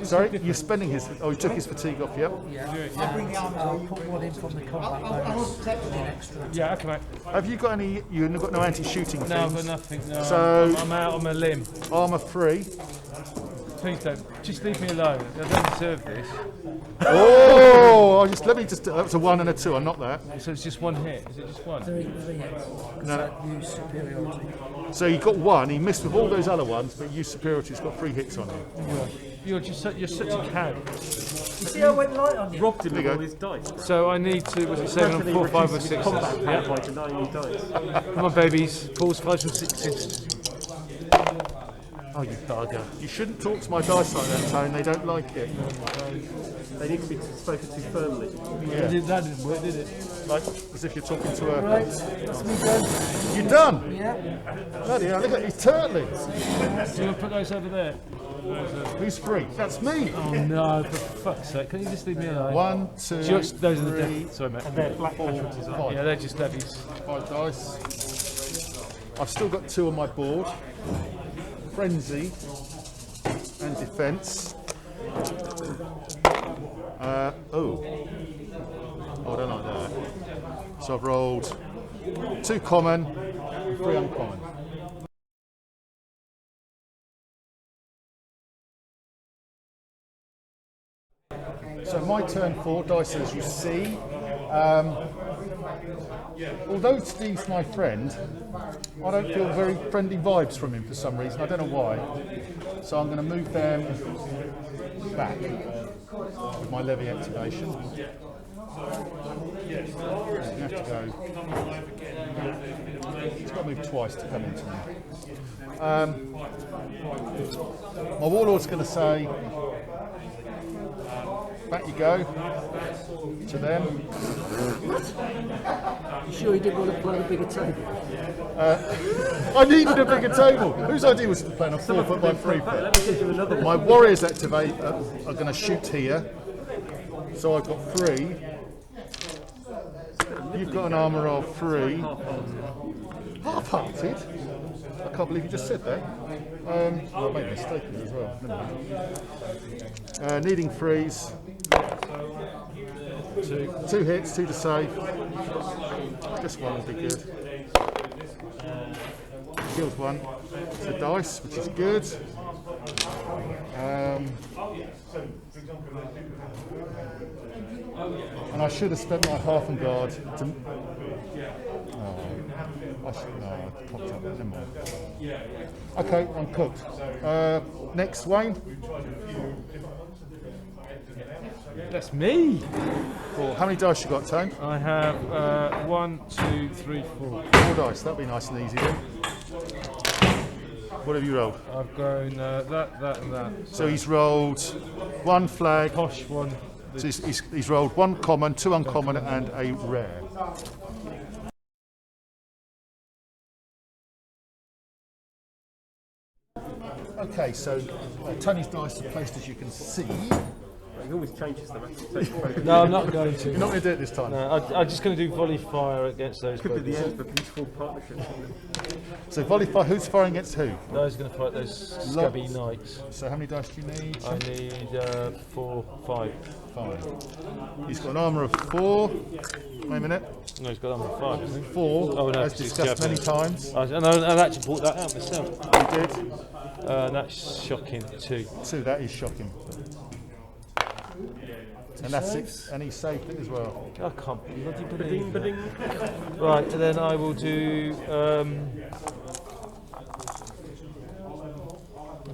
Sorry, you're spending his. Oh, he took his fatigue off. Yep. Yeah. I'll bring the arms I'll over. put one in from the combat I'll bonus. protect An you. extra. Yeah, okay, mate. Have you got any? You've got no anti-shooting things. No, I've got nothing. No, So- I'm out on my limb. Armour 3. Please don't. Just leave me alone. I don't deserve this. Oh! That was a 1 and a 2. I'm not that. So it's just one hit. Is it just one? 3 hits. No. Use superiority. So he got 1. He missed with all those other ones, but used superiority. He's got 3 hits on him. You're such a cad. You see, I went light on you. Robbed him There of you all go. his dice. So I need to. Was it 7 on 4, 5 or 6? Combat power Yeah. by denying his dice. Come on, babies. 4s, 5s and 6s. Oh, you bugger. You shouldn't talk to my dice like that, Tone. They don't like it. They need to be spoken to firmly. Yeah. That didn't work, did it? Like as if you're talking to a. Right, that's me done. You're done. Yeah. Bloody hell! Look at these turtlings. Do you want to put those over there? Who's free? That's me. Oh no, for fuck's sake. Can you just leave me alone? 1, 2, Just, those are the 3, death. Sorry, mate. They're black 4, casualties, aren't 5. Yeah, they're just levies. 5 dice. I've still got 2 on my board. Frenzy and defence. I don't like that. So I've rolled 2 common, and 3 uncommon. So my turn 4, dice as you see. Although Steve's my friend, I don't feel very friendly vibes from him for some reason. I don't know why. So I'm going to move them back with my levy activation. You have to go. It's got to move twice to come into me. My warlord's going to say, back you go to them. You sure you didn't want to play a bigger table? I needed a bigger table. Whose idea was to play on a 4 foot by 3 foot? Let me give you another one. My warriors activate are going to shoot here. So I've got 3. You've got an armour of 3. Half-hearted? I can't believe you just said that. I made a mistake here as well. Never mind. Needing 3s. 2 hits, 2 to save. This one will be good. Killed 1. It's the dice, which is good. And I should have spent my half and guard to. I popped up. Never mind. Okay, I'm cooked. Next, Wayne. That's me. 4. How many dice you got, Tone? I have 1, 2, 3, 4. 4 dice. That'll be nice and easy then. What have you rolled? I've gone that, and that. So he's rolled 1 flag. Posh one. So he's rolled 1 common, 2 uncommon, and a rare. Okay, so Tony's dice are placed as you can see. He always changes the rest. No, I'm not going to. You're not going to do it this time. No, I'm just going to do volley fire against those. Could be the both. end of a beautiful partnership. So volley fire, who's firing against who? Those are going to fight those scabby knights. So how many dice do you need? I need 4, 5. 5. He's got an armour of 4. Wait a minute. No, he's got armor of 5, hasn't he? 4, Oh, no, as it's discussed many javelins. times. And I actually brought that out myself. You did. And that's shocking, 2. 2, that is shocking. And that's it. And he saved it as well. I can't bloody believe that. Right, and then I will do.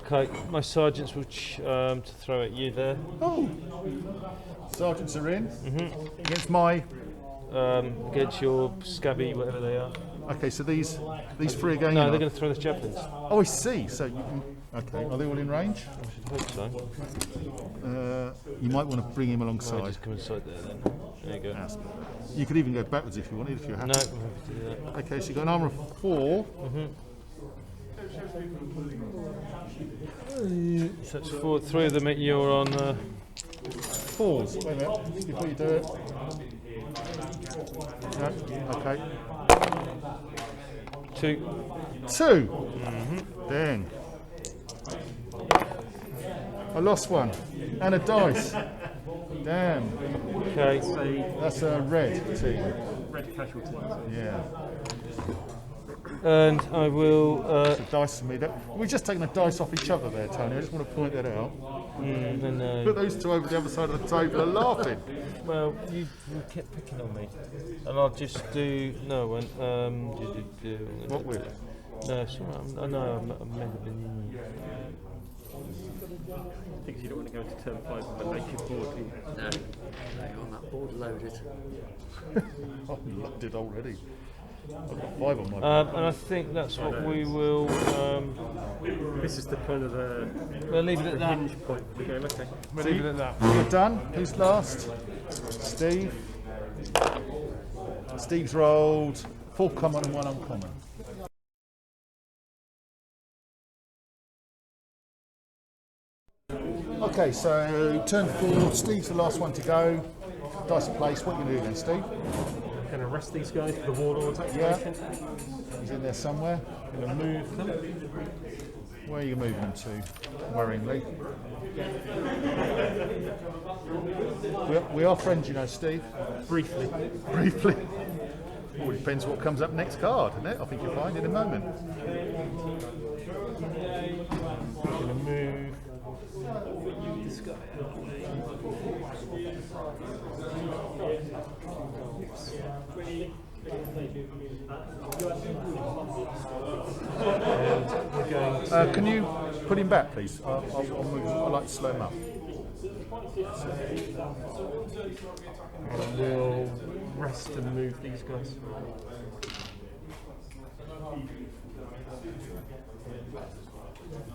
Okay, my sergeants will to throw at you there. Oh! Sergeants are in. Against my. Against your scabby, whatever they are. Okay, so these 3 again. No, they're going to throw the javelins. Oh, I see. So you can. Okay, are they all in range? I should hope so. You might want to bring him I'll alongside. just come inside there then. There you go. Yes. You could even go backwards if you wanted, if you're happy. No, I'm happy to do that. Okay, so you've got an armour of 4. So it's 4, 3 of them at you're on. 4s. Wait a minute, before you do it. No, okay. 2. 2. Dang. I lost 1. And a dice. Damn. Okay. That's a red team. Red casualties. Yeah. And I will. It's a dice for me. We're just taking the dice off each other there, Tony. I just want to point that out. Put those 2 over the other side of the table and laughing. Well, you kept picking on me, and I'll just do no one. What with? No, it's all right. I know I'm meant to be. I think you don't want to go into turn 5 with a naked board, do you? No, hang on, that board loaded. I'm loaded already. I've got 5 on my And I think that's what we will. This is the kind of We'll leave it at that. hinge point for the game. Okay. We'll leave it at that. You're done. Who's last? Steve. Steve's rolled 4 common and 1 uncommon. Okay, so turn 4. Steve's the last one to go. Dice in place. What are you going to do then, Steve? Going to arrest these guys for the warlords Yeah. activation. He's in there somewhere. Going to move them. Where are you moving them to? Worryingly. We are friends, you know, Steve. Briefly. Briefly. Well, it depends what comes up next card, isn't it? I think you'll find in a moment. Going to move this guy out of the way. And we're going to Can you put him back, please? I'll move. I'd like to slow him up. and we'll rest and move these guys.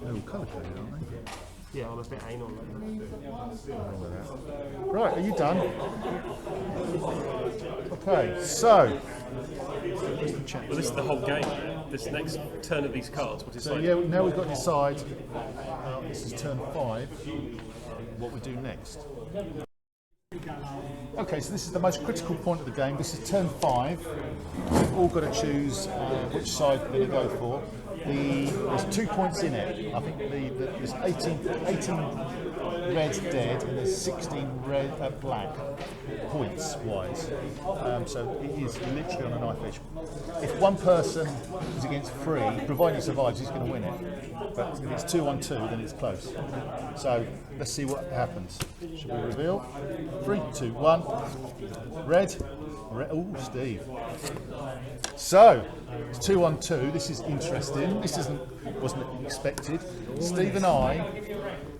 They're all colour coded, aren't they? Yeah, I'm a bit anal. Right, are you done? Okay, so. Well, this is the whole game. This next turn of these cards, what is So like? yeah, now we've got to decide. This is turn 5. What we do next. Okay, so this is the most critical point of the game. This is turn 5. We've all got to choose which side we're going to go for. There's 2 points in it. I think there's 18 red dead and there's 16 red black points wise. So it is literally on a knife edge. If one person is against 3, provided he survives, he's going to win it. But if it's 2 on 2, then it's close. So let's see what happens. Shall we reveal? 3, 2, 1. Red. Oh, Steve. So it's 2 on 2. This is interesting. This wasn't expected. Steve and I.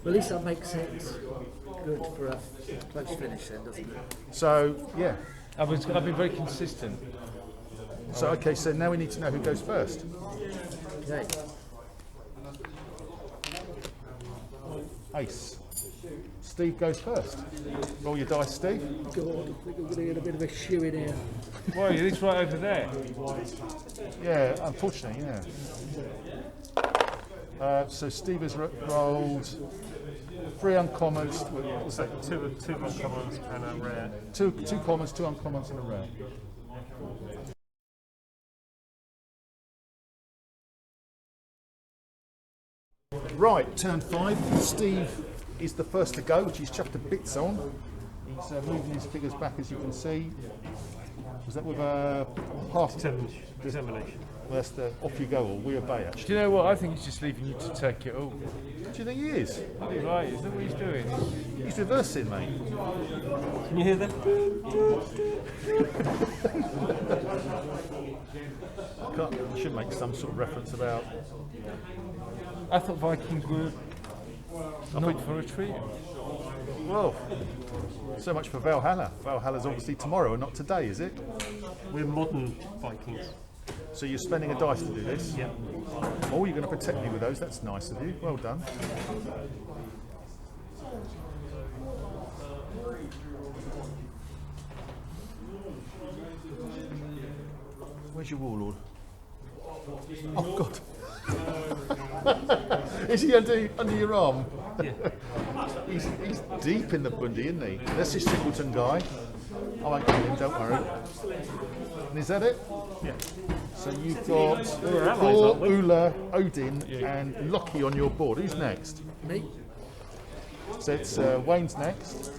Well, at least that makes it good for a close finish then, doesn't it? So, yeah. I've been very consistent. So, okay, so now we need to know who goes first. Okay. Ace. Steve goes first. Roll your dice, Steve. God, I think I'm going to get a bit of a shoe in here. Why, it's right over there. Yeah, unfortunately, yeah. So Steve has rolled 3 uncommons. What was that? Two uncommons and a rare. Two commons, 2 uncommons, and a rare. Right, turn 5. Steve is the first to go, which he's chucked a bits on. He's moving his figures back, as you can see. Was that with a half? Determination. Well, that's the off you go, or we obey, actually. Do you know what? I think he's just leaving you to take it all. Do you think he is? Right, is that what he's doing? He's reversing, mate. Can you hear that? I should make some sort of reference about. I thought Vikings were not for a treat. Well, so much for Valhalla. Valhalla's obviously tomorrow and not today, is it? We're modern Vikings. So you're spending a dice to do this? Yeah. Oh, you're going to protect me with those. That's nice of you. Well done. Where's your warlord? Oh, God. Is he under your arm? Yeah. He's deep in the bundy, isn't he? That's his simpleton guy. I won't kill him, don't worry. And is that it? Yeah. So you've got We're allies, Thor, aren't we? Ula, Odin, and Loki on your board. Who's next? Me? So it's Wayne's next.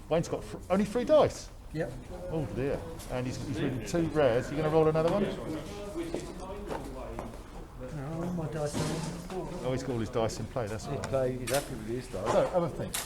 Wayne's got only 3 dice. Yep. Oh dear. And he's reading 2 rares. You going to roll another one? No, my dice are Oh, he's got all his dice in play. That's right. He's happy with his dice. So, other things.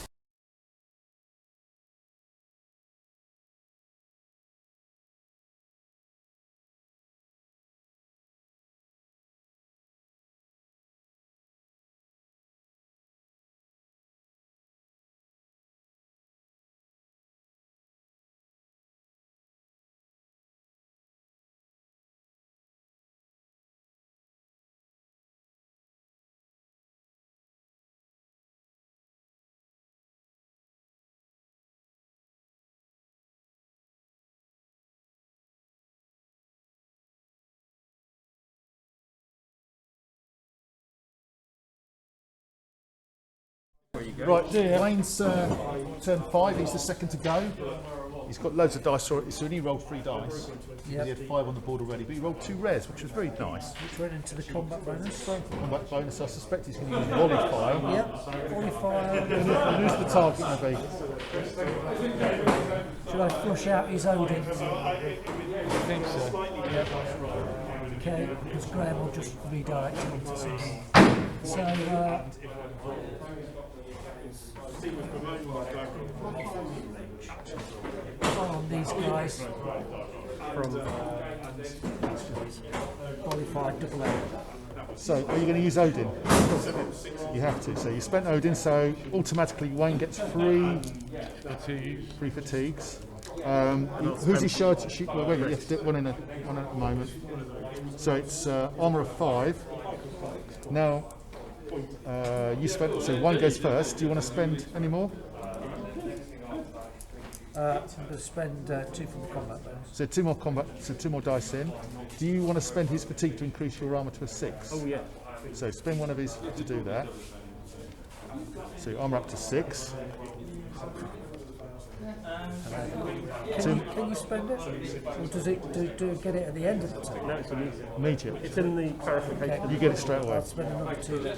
Right, Wayne's turn 5, he's the second to go. He's got loads of dice already, so he rolled 3 dice. Yep. He had 5 on the board already, but he rolled 2 rares, which was very nice. which went into the combat bonus. Combat bonus, I suspect he's going to use volley fire. Yep. Volley fire. And who's the target going to be? Should I flush out his Odin? I think so. Okay, because Graham will just redirect him into something. So, on these guys from qualified double A. So, are you going to use Odin? You have to. So, you spent Odin, so automatically Wayne gets 3 fatigues. Who's his shard to shoot? Well, wait, you have to do one at the moment. So, it's armour of 5. Now, you spent, so 1 goes first. Do you want to spend any more? I'm going to spend 2 from the combat bonus. So 2 more combat, so 2 more dice in. Do you want to spend his fatigue to increase your armour to a 6? Oh yeah. So spend one of his to do that. So your armour up to 6. Can you spend it? Or does it do get it at the end of the turn? No, it's immediate. Immediate. It's in the clarification. You get it straight away. I'll spend another 2 then.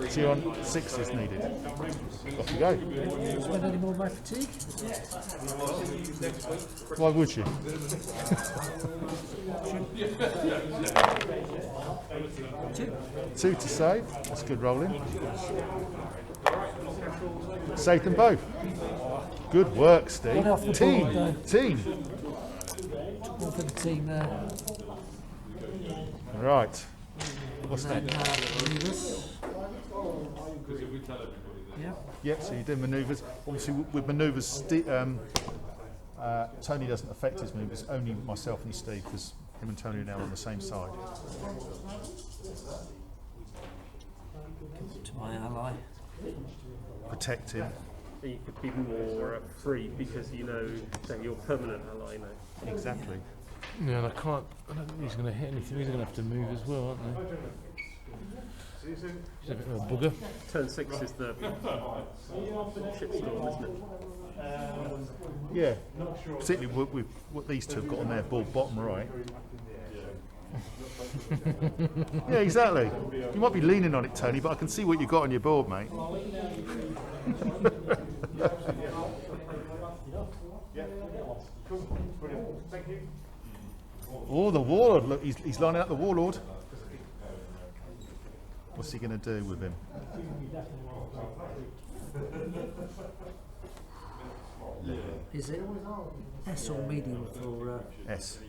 So you're on 6 is needed. Off you go. Spend any more of my fatigue? Why would you? 2 to save. That's good rolling. Saved them both. Good work, Steve. One off the Team. board, though. Team. One for the team there. Right. What's And next? then Lewis. Yeah. Yep, so you do manoeuvres. Obviously, with manoeuvres, Tony doesn't affect his moves, only myself and Steve, because him and Tony are now on the same side. To my ally. Protect him. You could be more free because you know that your permanent ally now. Exactly. Yeah, and I don't think he's going to hit anything. He's going to have to move as well, aren't they? He's a bit of a bugger. Turn 6 is the shitstorm, isn't it? Yeah, particularly with what these two have got on their board bottom right. Yeah, exactly. You might be leaning on it, Tony, but I can see what you've got on your board, mate. Oh, the warlord! Look, he's lining up the warlord. What's he going to do with him? Is it S or medium for S. me?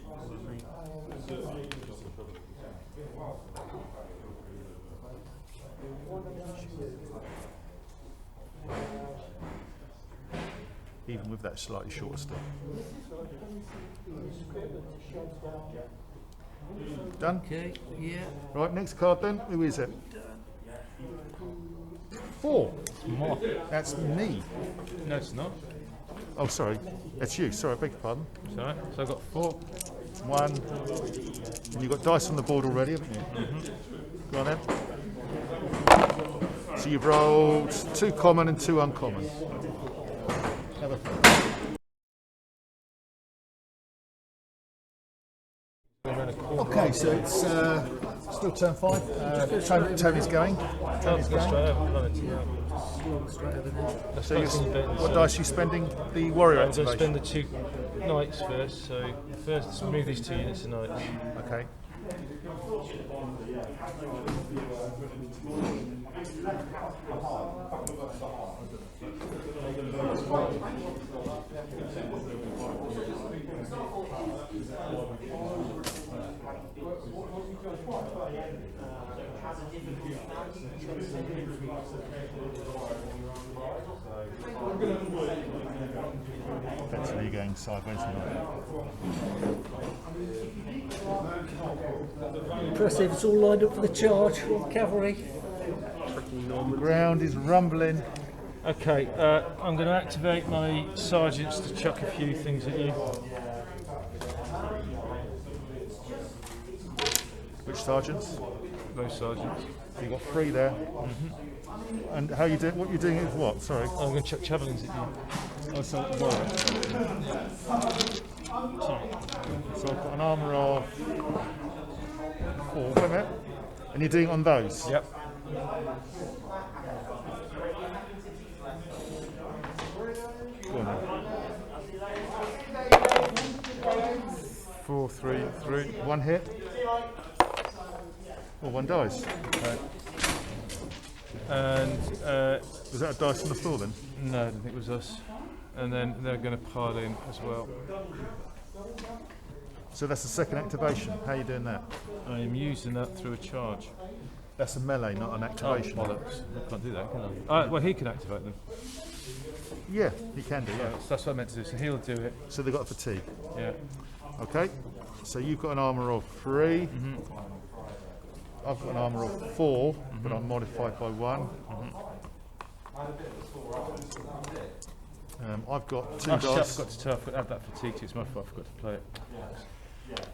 Even with that slightly shorter stuff. Done? Okay, yeah. Right, next card then. Who is it? 4. That's me. No, it's not. Oh, sorry. That's you. Sorry, I beg your pardon. It's alright. So I've got 4. 1. And you've got dice on the board already, haven't you? Go on then. So you've rolled 2 common and 2 uncommon. Have a Okay, so it's still turn 5. Tony's going. Tony's going. Slog straight over there. So what dice are you spending? The warrior I'm going to spend activation. the 2 knights first. So first, move these 2 units of knights. Okay. Effectively going sideways now. Impressive, it's all lined up for the charge from cavalry. The ground is rumbling. Okay, I'm going to activate my sergeants to chuck a few things at you. Which sergeants? Those sergeants. So you've got 3 there. And how you doing? What you're doing is what? Sorry. I'm going to chuck javelins at you. Oh, so I've got an armour of 4. Wait a minute. And you're doing it on those? Yep. Go on then. 4, 3, 3. 1 hit. Or 1 dice. Okay. And Was that a dice on the floor then? no, I don't think it was us. And then they're going to pile in as well. So that's the second activation. How are you doing that? I am using that through a charge. That's a melee, not an activation. Oh, bollocks. I can't do that, can I? Well, he can activate them. Yeah, he can do, yeah. That's what I meant to do. So he'll do it. So they've got fatigue. Yeah. Okay. So you've got an armour of 3. I've got an armour of 4, but I'm modified by 1. I've got 2 Oh, shit, I dice. forgot to add that fatigue to it. It's my fault. I forgot to play it.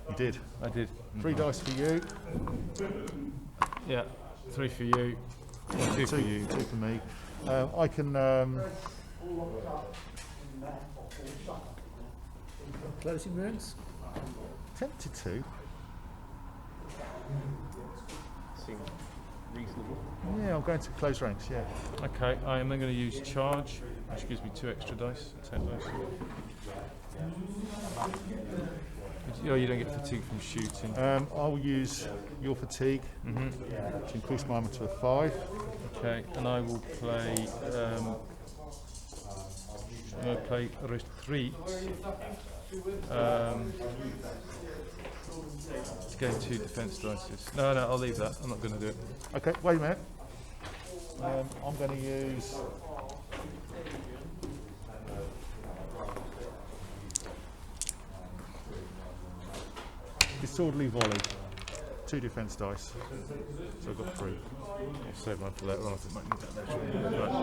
You did. I did. 3 dice for you. Yeah. 3 for you. 2 for you. 2 for me. I can. Closing rounds. Tempted to. Seems reasonable. Yeah, I'm going to close ranks. Yeah. Okay. I am then going to use charge, which gives me 2 extra dice. Take those. Oh, you don't get fatigue from shooting. I'll use your fatigue to increase my armour to a 5. Okay, and I will play. I'm going to play retreat. To gain 2 defence dices. No, I'll leave that. I'm not going to do it. Okay, wait a minute. I'm going to use disorderly volley. 2 defence dice. So I've got 3. I'll save one for that rather than making that right.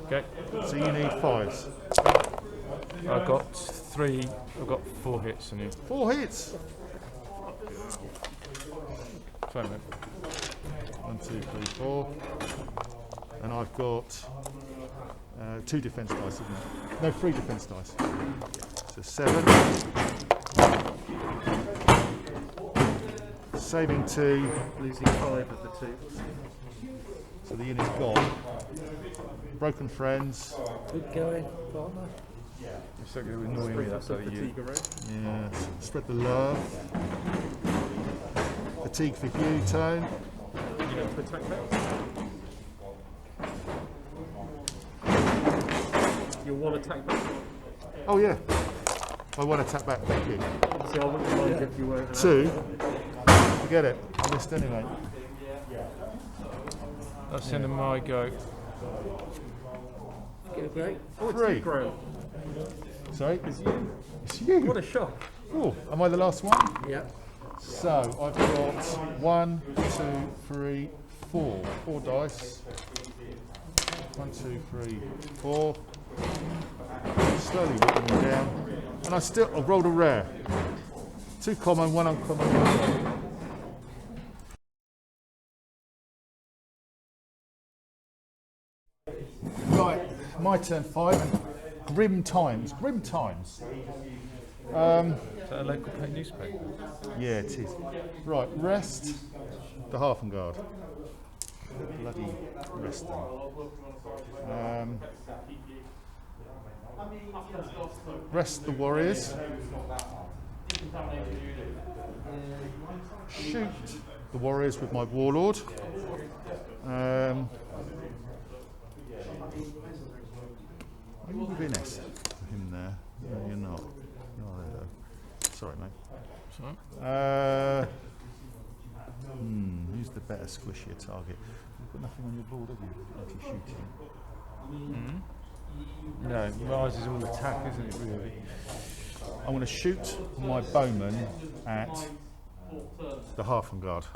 Okay. So you need 5s. I've got 3. I've got 4 hits on you. 4 hits. Sorry, mate. 1, 2, 3, 4. And I've got 2 defence dice, isn't it? No, 3 defence dice. So 7. Saving 2. Losing 5 of the 2. So the unit's gone. Broken friends. Good going, partner. It's so going to annoy me that sort of you. Fatigue around. Yeah. Spread the love. Fatigue for you, Tone. You know, to attack that. You'll want to attack back. Oh yeah. I want to tap back. Thank you. See, I wouldn't mind if you weren't. 2. Forget it. I missed anyway. I'll send him my go. Go great. Oh, it's 3. you, Graham. Sorry? It's you. It's you. What a shock. Oh, am I the last one? Yeah. So I've got 1, 2, 3, 4. 4 dice. 1, 2, 3, 4. Slowly whipping them down. And I rolled a rare. 2 common, 1 uncommon. Right, my turn 5. Grim times. Grim times. Is that a local paid newspaper? Yeah, it is. Right, rest the half and guard. Bloody rest them. Rest the warriors. Shoot the warriors with my warlord. Are you within S? Him there? No, you're not. No, there though. Sorry, mate. Who's the better squishier target? You've got nothing on your board, have you? Anti-shooting. No, Mars is all attack, isn't it, really? I'm going to shoot my bowman at the half and guard.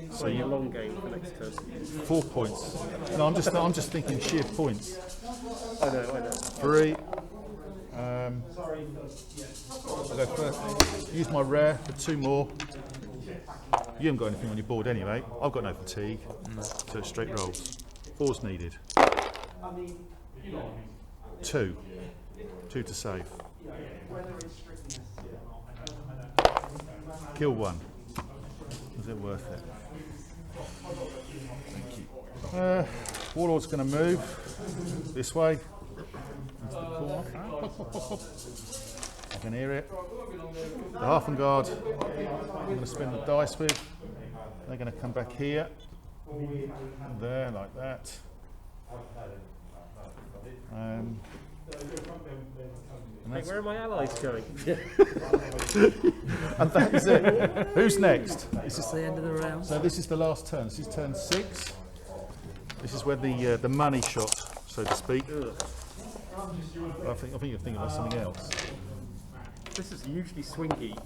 So your long game for next turn. 4 points. No, I'm just thinking sheer points. I know. 3. I'll go first. Use my rare for 2 more. You haven't got anything on your board anyway. I've got no fatigue, so it's straight rolls. 4's needed. 2. 2 to save. Kill 1. Was it worth it? Thank you. Warlord's going to move this way. Into the corner. I can hear it. The half and guard I'm going to spin the dice with. They're going to come back here. There, like that. And Hey, where are my allies going? and that is it. Who's next? Is this the end of the round? So this is the last turn. This is turn 6. This is where the money shot, so to speak. I think you're thinking of something else. This is hugely swingy.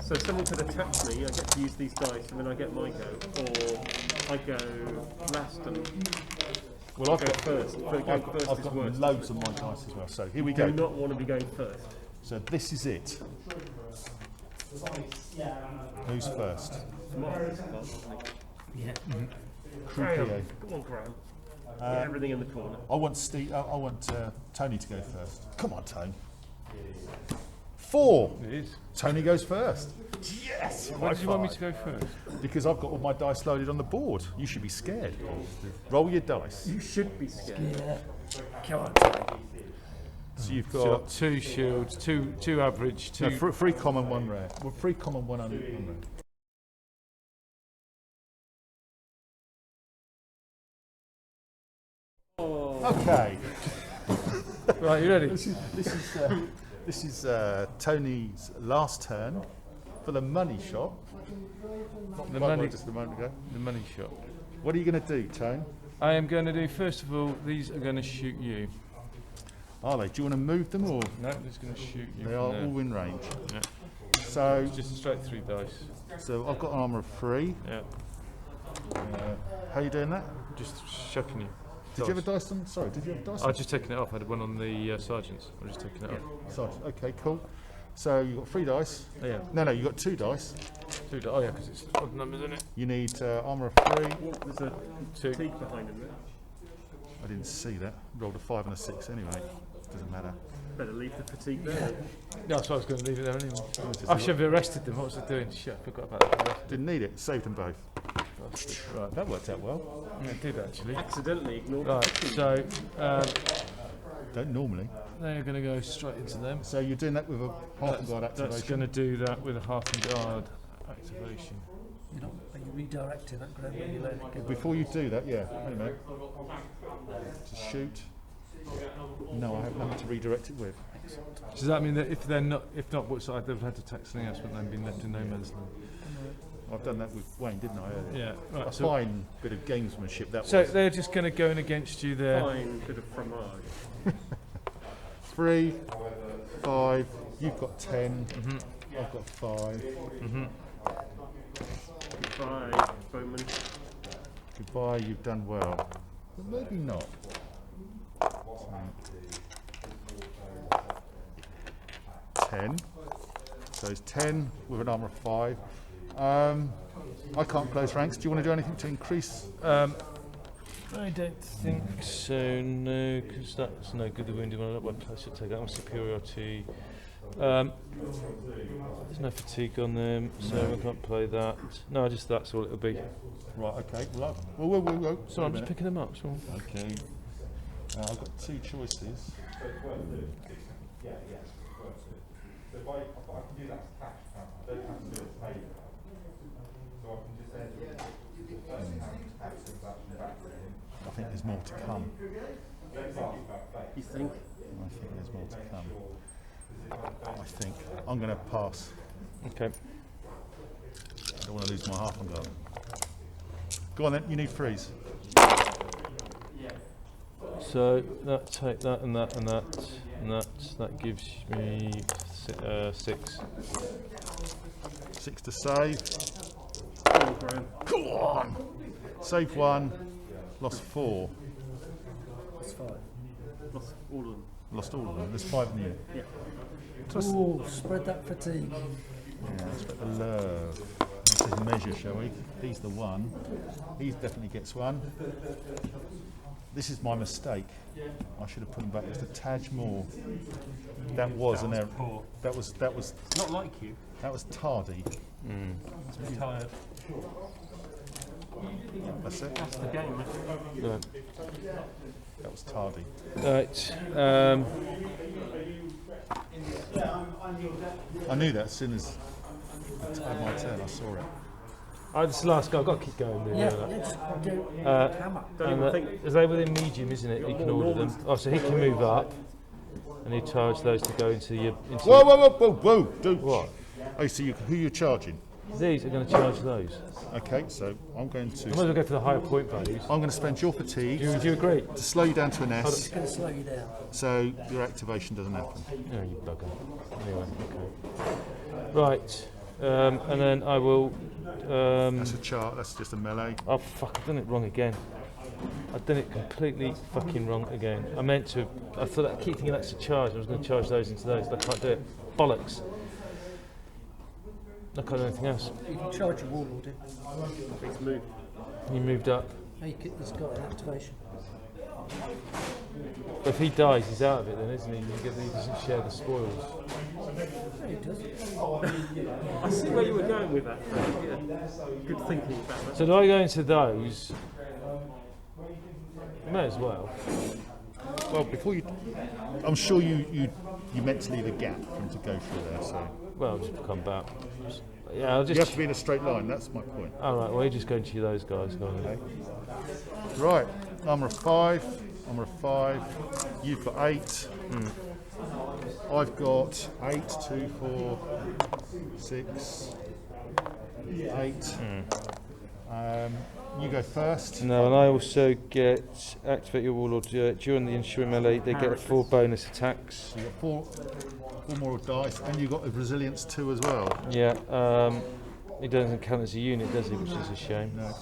So someone could attack me, I get to use these dice, and then I get my go. Or I go last and Well, I've go got first. But going first I've is got worse. loads of my dice as well. So here we Do go. not want to be going first. So this is it. Who's first? Yeah. Croupier. Come on, Graham. Get everything in the corner. I want Tony to go first. Come on, Tony. 4. It is. Tony goes first. Yes. Why do you want me to go first? Because I've got all my dice loaded on the board. You should be scared. Roll your dice. You should be scared. Yeah. Come on, Tony. So you've So got 2 shields, two average, 2. no, 3 common, 1 rare. Well, 3 common, 1 unrare. Okay. Right, you ready? This is Tony's last turn for the money shot. The Quite money, right just a moment ago. the money shot. What are you going to do, Tone? I am going to do, first of all, these are going to shoot you. Are they? Do you want to move them or? No, they're just going to shoot you. They from are there. all in range. Yeah. So, It's just straight 3 dice. so I've got an armour of 3. Yeah. How are you doing that? Just shucking you. Did you have a dice on? Sorry, did you have a dice I've on? just taken it off. I had one on the sergeants. I'm just taking it off. Sergeant. Okay, cool. So you've got 3 dice. Yeah. No, you've got 2 dice. 2 dice. Oh, yeah, because it's odd numbers, isn't it? You need armour of 3. There's a 2. fatigue behind him there. I didn't see that. Rolled a 5 and a 6 anyway. Doesn't matter. Better leave the fatigue there. No, that's why I was going to leave it there anyway. I should have arrested them. What was I doing? Shit, I forgot about that. Didn't need it. Saved them both. Right, that worked out well. Yeah, it did actually. Accidentally ignored the Right, fatigue. so Don't normally. they're going to go straight into them. So you're doing that with a half guard activation. That's going to do that with a half guard activation. You're not, are you redirecting that ground when you let it go? Before you do that, yeah. Wait a minute. To shoot. No, I have nothing to redirect it with. Does that mean that if not, what side they've had to attack something else, but then been left in no man's land? I've done that with Wayne, didn't I? Earlier? Yeah. Right. A So, fine bit of gamesmanship that so was. they're just going to go in against you there. Fine bit of fromage. 3, 5. You've got 10. I've got 5. Goodbye, Bowman. Goodbye. You've done well, but maybe not. 10. So it's 10 with an armour of 5. I can't close ranks. Do you want to do anything to increase? I don't think so, no, because that's no good. The wounded one, I should take that one. Superiority. There's no fatigue on them, so I can't play that. No, just that's all it'll be. Right. Okay. Well, whoa. So I'm just picking them up. So. Okay. I've got 2 choices. I think there's more to come. You think? I think there's more to come. I think. I'm going to pass. Okay. I don't want to lose my half and guard. Go on then, you need freeze. So that take that and that and that and that gives me 6. 6 to save. Oh, Graham. Go on! Save 1, lost 4. That's 5. Lost all of them. Lost all of them. There's 5 in the end. Yeah. Ooh, spread that fatigue. Yeah, let's put the love. This is measure, shall we? He's the 1. He definitely gets 1. This is my mistake. I should have put him back. It was the Taj Moor. That was an error. Poor. That was Not like you. that was tardy. I'm tired. That's it. That's the game. Right. That was tardy. Right. I knew that as soon as I had my turn. I saw it. This is the last guy. I've got to keep going. Really, Yeah, haven't I? just do hammer. Don't And even think. is they within medium, isn't it? You can order them. Oh, so he can move up, and he charge those to go into your. Into Whoa! Don't. What? Oh, so who you're charging? These are going to charge those. Okay, so I'm going I might as to. well go for the higher point values. I'm going to spend your fatigue Do you agree? to slow you down to an S, It's going to slow you down. so your activation doesn't happen. No, you bugger. Anyway, okay. Right, and then I will. That's a chart. That's just a melee. Oh fuck! I've done it wrong again. I've done it completely fucking wrong again. I meant to. I thought I keep thinking that's a charge. I was going to charge those into those. But I can't do it. Bollocks. I can't do anything else. You can charge your warlord in. It's moved. You moved up. He's got an activation. But if he dies, he's out of it then, isn't he? He doesn't share the spoils. Yeah, he does. I see where you were going with that. Yeah. Good thinking about that. So do I go into those? May as well. Well, before you, I'm sure you meant to leave a gap for him to go through there. So Well, I'll just come back. Yeah, I'll you have just. to be in a straight line. That's my point. All right. Well, you just go into those guys. Go on. Okay. Right, armour of 5. Armour of 5. You've got 8. I've got 8, 2, 4, 6, 8. You go first. No, and I also get activate your warlord during the ensuing melee. They get 4 bonus attacks. So you've got four more dice, and you've got a resilience 2 as well. Yeah. He doesn't count as a unit, does he? Which is a shame. No.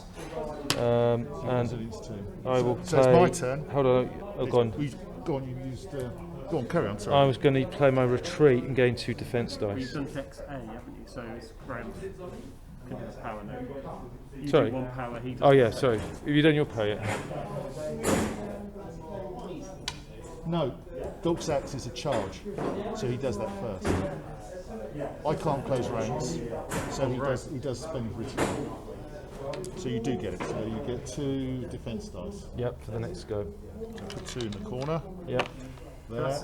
And Resilience 2. I will So play. it's my turn. Hold on. Oh, go on. Go on. You used. Go on. Carry on. Sorry. I was going to play my retreat and gain 2 defense You've dice. done Dex A, haven't you? So it's grand. Could have power now. You Sorry. do 1 power, he does Oh yeah, 1 sorry. Have you done your play yet? No. Dork's axe is a charge, so he does that first. I can't close ranks, so he does spend his retreat. So you do get it. So you get 2 defense dice. Yep, for the next go. So put 2 in the corner. Yep. There.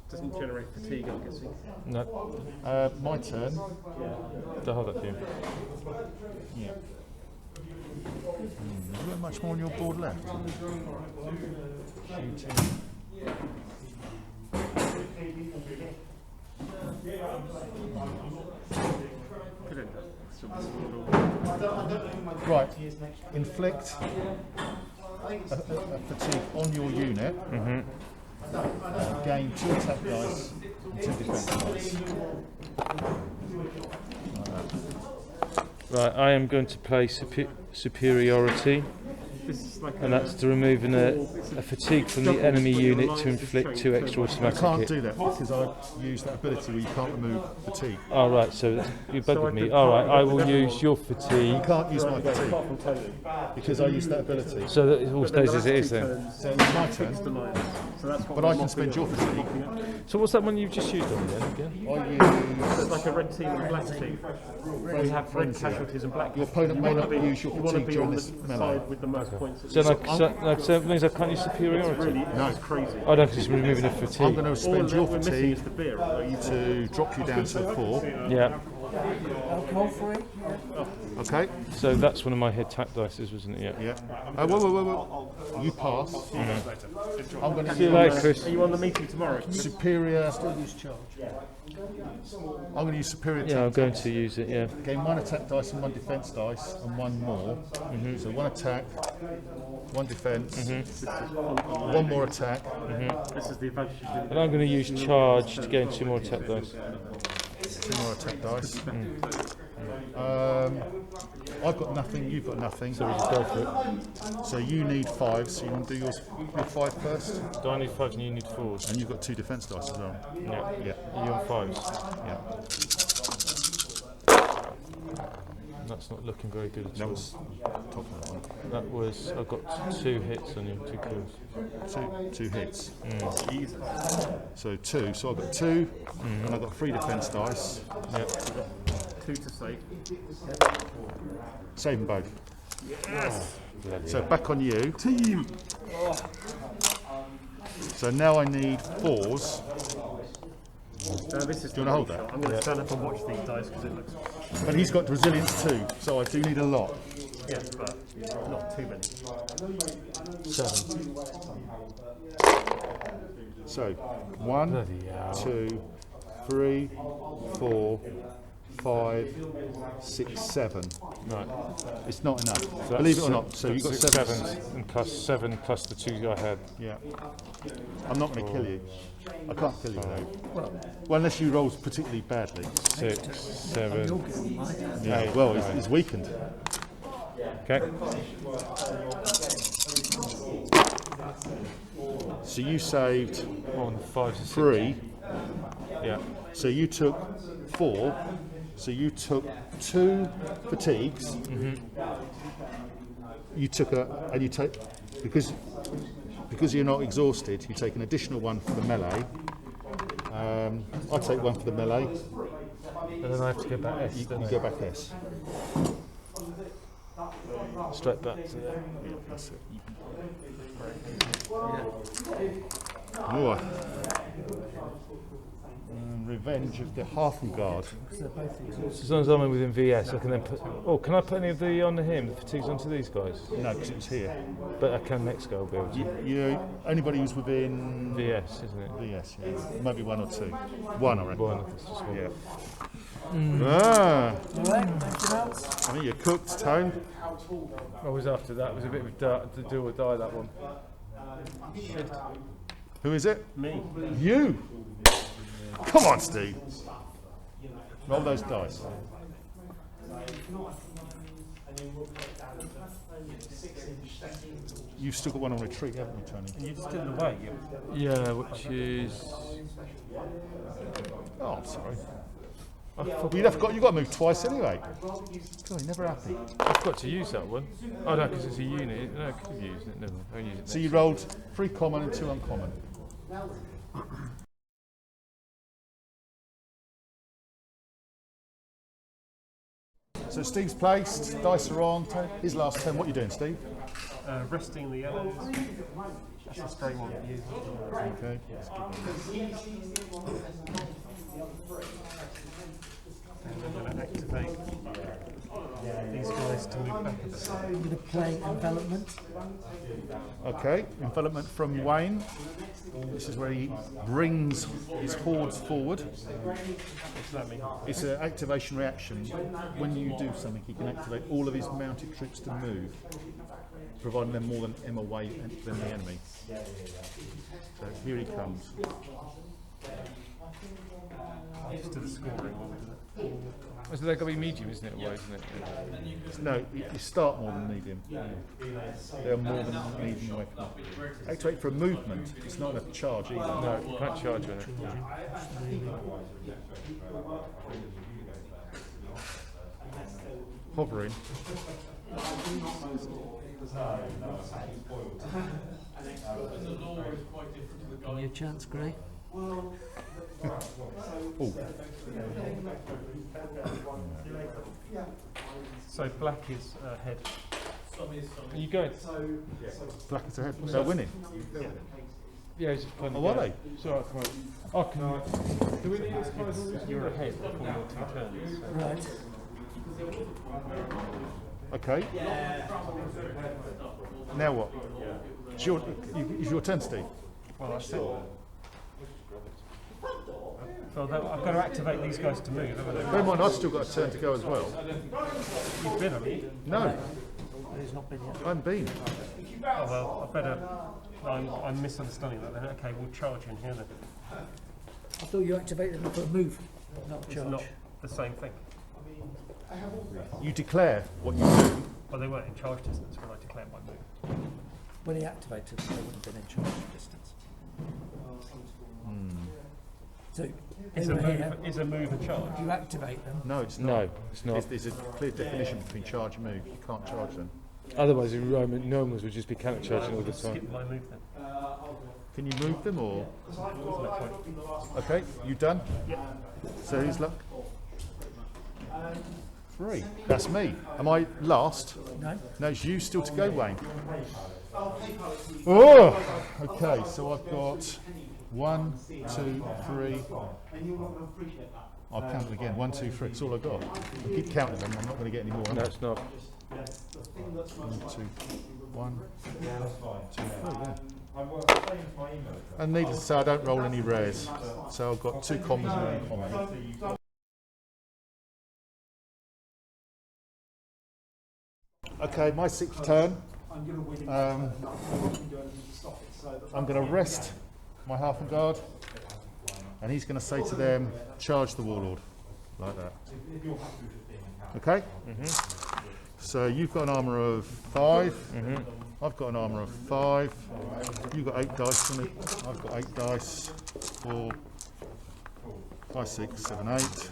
Doesn't generate fatigue, I'm guessing. No. My turn. I'll hold that for you. Yeah. Is there much more on your board left? Shooting. Could end up still be small. Right. Inflict a fatigue on your unit. Gain 2 attack dice and 2 defense dice. Right, I am going to play superiority, This is like and that's to remove a fatigue from the enemy unit to inflict 2 extra I automatic can't hit. do that because I use that ability where you can't remove fatigue. Oh right, so you So I buggered me. could All right, partner I with will everyone. use your fatigue, You can't use my fatigue apart from Tony. because I use that ability. so that it all But then stays the as it is last 2 then. turns, So it's my fix turn, the minus. So that's what but we're I can mopping spend up. your fatigue. So what's that one you've just used on then again? I use. It's like a red team and black team. We have red casualties and black. Your opponent may not use your You want to fatigue be during on the this melee. side with the most points. So that means I can't use superiority. Really, it's crazy. Oh no, because it's removing a I'm fatigue. going to All spend your we're missing fatigue is the beer. Are you to drop you down to 4. Yeah. Alcohol free? Okay? So that's one of my head tack dices, wasn't it? Yeah. Yeah. Whoa. You pass. I'm going See you to later, Chris. Are you on the meeting tomorrow? superior. Use charge. I'm going to use superior Yeah, I'm attack. going to use it. Yeah. Gain 1 attack dice and 1 defense dice and 1 more. So 1 attack, 1 defense, 1 more attack. This is the advantage of doing And I'm going to use charge to gain 2 more attack dice. 2 more attack dice. I've got nothing, you've got nothing. So we just go for it. So you need 5, so you can do your 5 first. Do I need 5 and you need 4s? And you've got 2 defense dice as well. Yeah. Yeah. You on 5s? Yeah. That's not looking very good at That all. was top of that one. That was, I've got 2 hits on you, 2 kills. 2 hits. Jesus. So 2. So I've got 2, and I've got 3 defense dice. Yep. 2 to save. Save them both. Bloody So back on you. Team. So now I need 4s. This is Do you wanna hold that? I'm going to stand up and watch these dice because it looks. But he's got resilience 2, so I do need a lot. Yeah, but not too many. 7. So 1, Bloody hell. 2, 3, 4, 5, 6, 7. Right. It's not enough. So Believe it or that's not. So you've got 6 7. 7s and plus 7 plus the 2 I had. Yeah. I'm not going to kill you. I can't kill you though. Well, unless you roll particularly badly. 6, 7. Yeah. 8, Well, 9. he's weakened. Okay. So you saved 1, 5, 6. 3. Yeah. So you took 4. So you took 2 fatigues. You took and you take because you're not exhausted. You take an additional 1 for the melee. I take 1 for the melee. And then I have to go back S. You don't I? go back S. Straight back to there. Yeah, that's it. All right. Revenge of the Hearthengard. Because they're both So as long as I'm within VS, I can then put. Oh, can I put any of the on him? The fatigues onto these guys? No, because it's here. But I can next go. I'll be able to. You anybody who's within VS, isn't it? VS, yeah. Maybe one or two. One, I reckon. One. It's just one. Yeah. Ah, Alright, anything else? I mean, you're cooked, Tone. I was after that. It was a bit of a do or die, that one. Shit. Who is it? Me. You. Come on, Steve. Roll those dice. You've still got one on retreat, haven't you, Tony? And you just did it away. Yeah, which is. Oh, I'm sorry. You've got to move twice anyway. God, you're never happy. I've got to use that one. Oh no, because it's a unit. No, I could use it. Never mind. I'll use it. So you rolled 3 common and 2 uncommon. So Steve's placed, dice are on. His last turn. What are you doing, Steve? Resting the yellows. That's a straight one to use. Okay. And I'm going to activate these guys to move back a bit. I'm going to play envelopment. Okay. Envelopment from Wayne. This is where he brings his hordes forward. What's that mean? It's an activation reaction. When you do something, he can activate all of his mounted troops to move, providing they're more than M away than the enemy. So here he comes. Just to the scoring. So they've got to be medium, isn't it? Or isn't it? No, you start more than medium. They're more than medium weapon. Activate for a movement. It's not a charge either. No, you can't charge on it. Hovering. Give me a chance, Gray. Oh. So black is head. Are you going? Black is ahead. They're winning. Yeah, it's just Oh, are they? It's alright, come on. Oh, can I? Do we need this guys? You're ahead for your 2 turns. Right. Okay. Now what? It's your turn, Steve. Well, that's it. So I've got to activate these guys to move, haven't I? Bear in mind, I've still got a turn to go as well. You've been, haven't you? No, He's not been yet. I haven't been. Oh well, I better. I'm misunderstanding that then. Okay, we'll charge in here then. I thought you activated them for a move, not a It's charge. not the same thing. You declare what you do. Well, they weren't in charge distance when I declared my move. When he activated them, they wouldn't have been in charge distance. So, Is a move a charge? you activate them. No, it's not. No, it's not. There's a clear definition between charge and move. You can't charge them. Otherwise, the Roman normals would just be counter charging all the time. Skip my move then. Can you move them or? There's no point. Okay, you done? Yep. So who's luck? 3. That's me. Am I last? No? No, it's you still to go, Wayne. Oh, okay. So I've got 1, 2, 3. I'll count it again. 1, 2, 3. That's all I've got. I'll keep counting them. I'm not going to get any more. am No, I? it's not. 1, 2, 1, 2, 3. Yeah. And needless to say, I don't roll any rares. So I've got 2 commons and 1 uncommon. Okay, my 6th turn. I'm going to rest my Hearthengard, and he's going to say to them, charge the Warlord, like that. Okay? So you've got an armour of 5, I've got an armour of 5, you've got 8 dice for me, I've got 8 dice, 4, 5, 6, 7, 8. Let's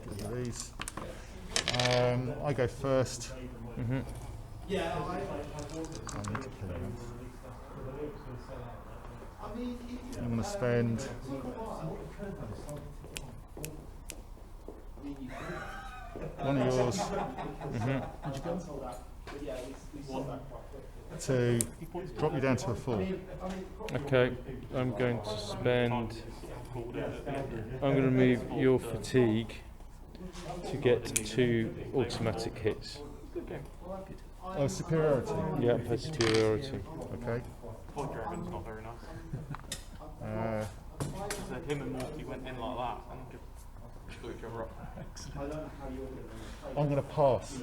get rid of these. I go first. I need to kill him. I'm going to spend one of yours. to drop you down to a 4. Okay, I'm going to spend. I'm going to remove your fatigue to get 2 automatic hits. Oh, superiority. Yeah, has superiority. Okay. Point Dragon's not very nice. So him and Morphy went in like that and just screw each other up. I'm going to pass.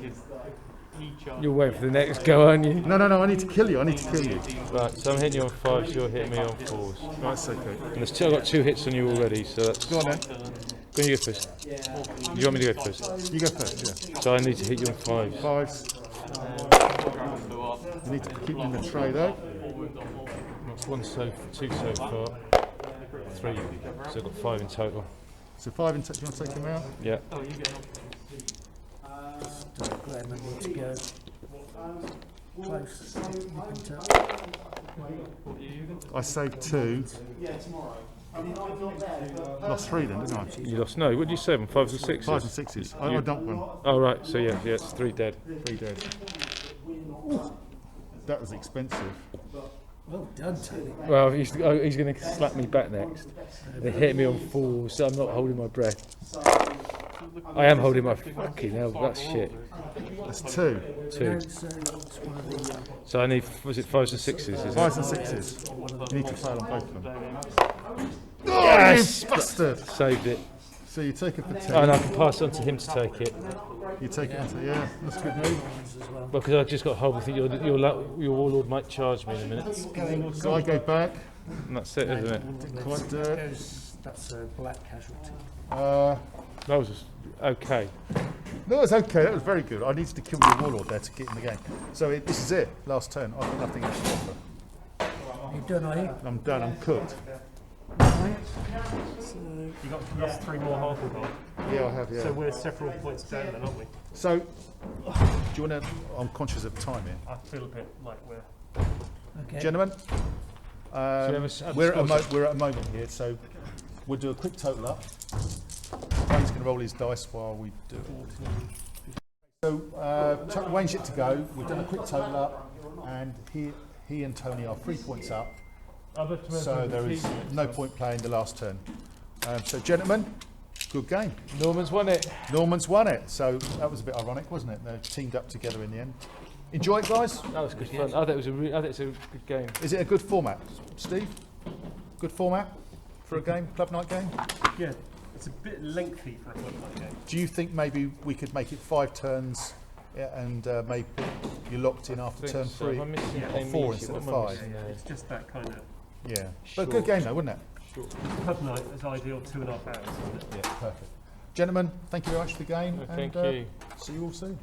You're waiting for the next go, aren't you? No, I need to kill you. Right, so I'm hitting you on 5s, you're hitting me on 4s. Right, that's okay. And I've got 2 hits on you already, so that's... Go on then. Go on, you go first. Do you want me to go first? You go first, yeah. So I need to hit you on 5s. 5s. You need to keep them in the tray though. That's 2 so far. 3, so I've got 5 in total. So 5 in touch. You want to take them out? Yeah. Graham, I need to go close. I saved 2. Lost 3 then, didn't I? You lost. No, what did you say? 5s and 6s? 5s and 6s. I dumped one. Oh, right. So, yeah, it's 3 dead. 3 dead. That was expensive. Well done, Tony. Well, he's going to slap me back next. They hit me on 4s, so I'm not holding my breath. I am holding my fucking hell. That's shit. That's 2. 2. No, so it's one of the. So I need, was it 5s and 6s? Is 5s it? and 6s. You need to fail on both of them. Yes! You bastard! Saved it. So you take it for 10. Oh, and I can pass on to him to take it. You take it into, yeah, that's a good move. Well, because I've just got hold. I think your warlord might charge me in a minute. So I go back. And that's it, isn't it? Quite do it. That's a black casualty. That was just okay. No, it's okay. That was very good. I needed to kill your warlord there to get in the game. So this is it. Last turn. I've got nothing else to offer. You done, are you? I'm done. I'm cooked. Right. So You got lost 3 more half of them. Yeah, I have. Yeah. So we're several points down then, aren't we? So, do you want to? I'm conscious of time here, I feel a bit like we're. okay. gentlemen. have We're a at a moment here, so we'll do a quick total up. Wayne's going to roll his dice while we do it. So, Wayne's yet to go. We've done a quick total up, and he and Tony are 3 points up. So there is no point playing the last turn. So, gentlemen, good game. Norman's won it. Norman's won it. So that was a bit ironic, wasn't it? They teamed up together in the end. Enjoy it, guys. That was good fun. I thought it was a good game. Is it a good format, Steve? Good format for a game, club night game? Yeah, it's a bit lengthy for a club night game. Do you think maybe we could make it 5 turns and maybe you're locked in after turn 3? Am I missing Or a 4 music? instead of What am I 5? missing there? It's just that kind of Yeah. But good game though, wasn't it? club night is ideal 2.5 hours, isn't it? Yeah, perfect. Gentlemen, thank you very much for the game. Thank and, you. See you all soon.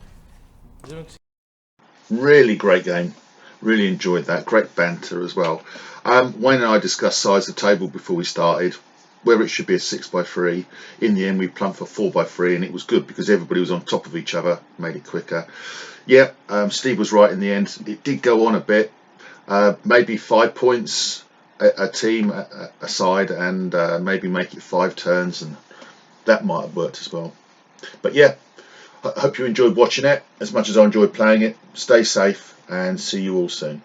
Really great game. Really enjoyed that. Great banter as well. Wayne and I discussed size of table before we started, whether it should be a 6x3. In the end, we plumped for 4x3, and it was good because everybody was on top of each other, made it quicker. Yeah, Steve was right in the end. It did go on a bit. Maybe 5 points a team aside, and maybe make it 5 turns, and that might have worked as well. But yeah, I hope you enjoyed watching it as much as I enjoyed playing it. Stay safe and see you all soon.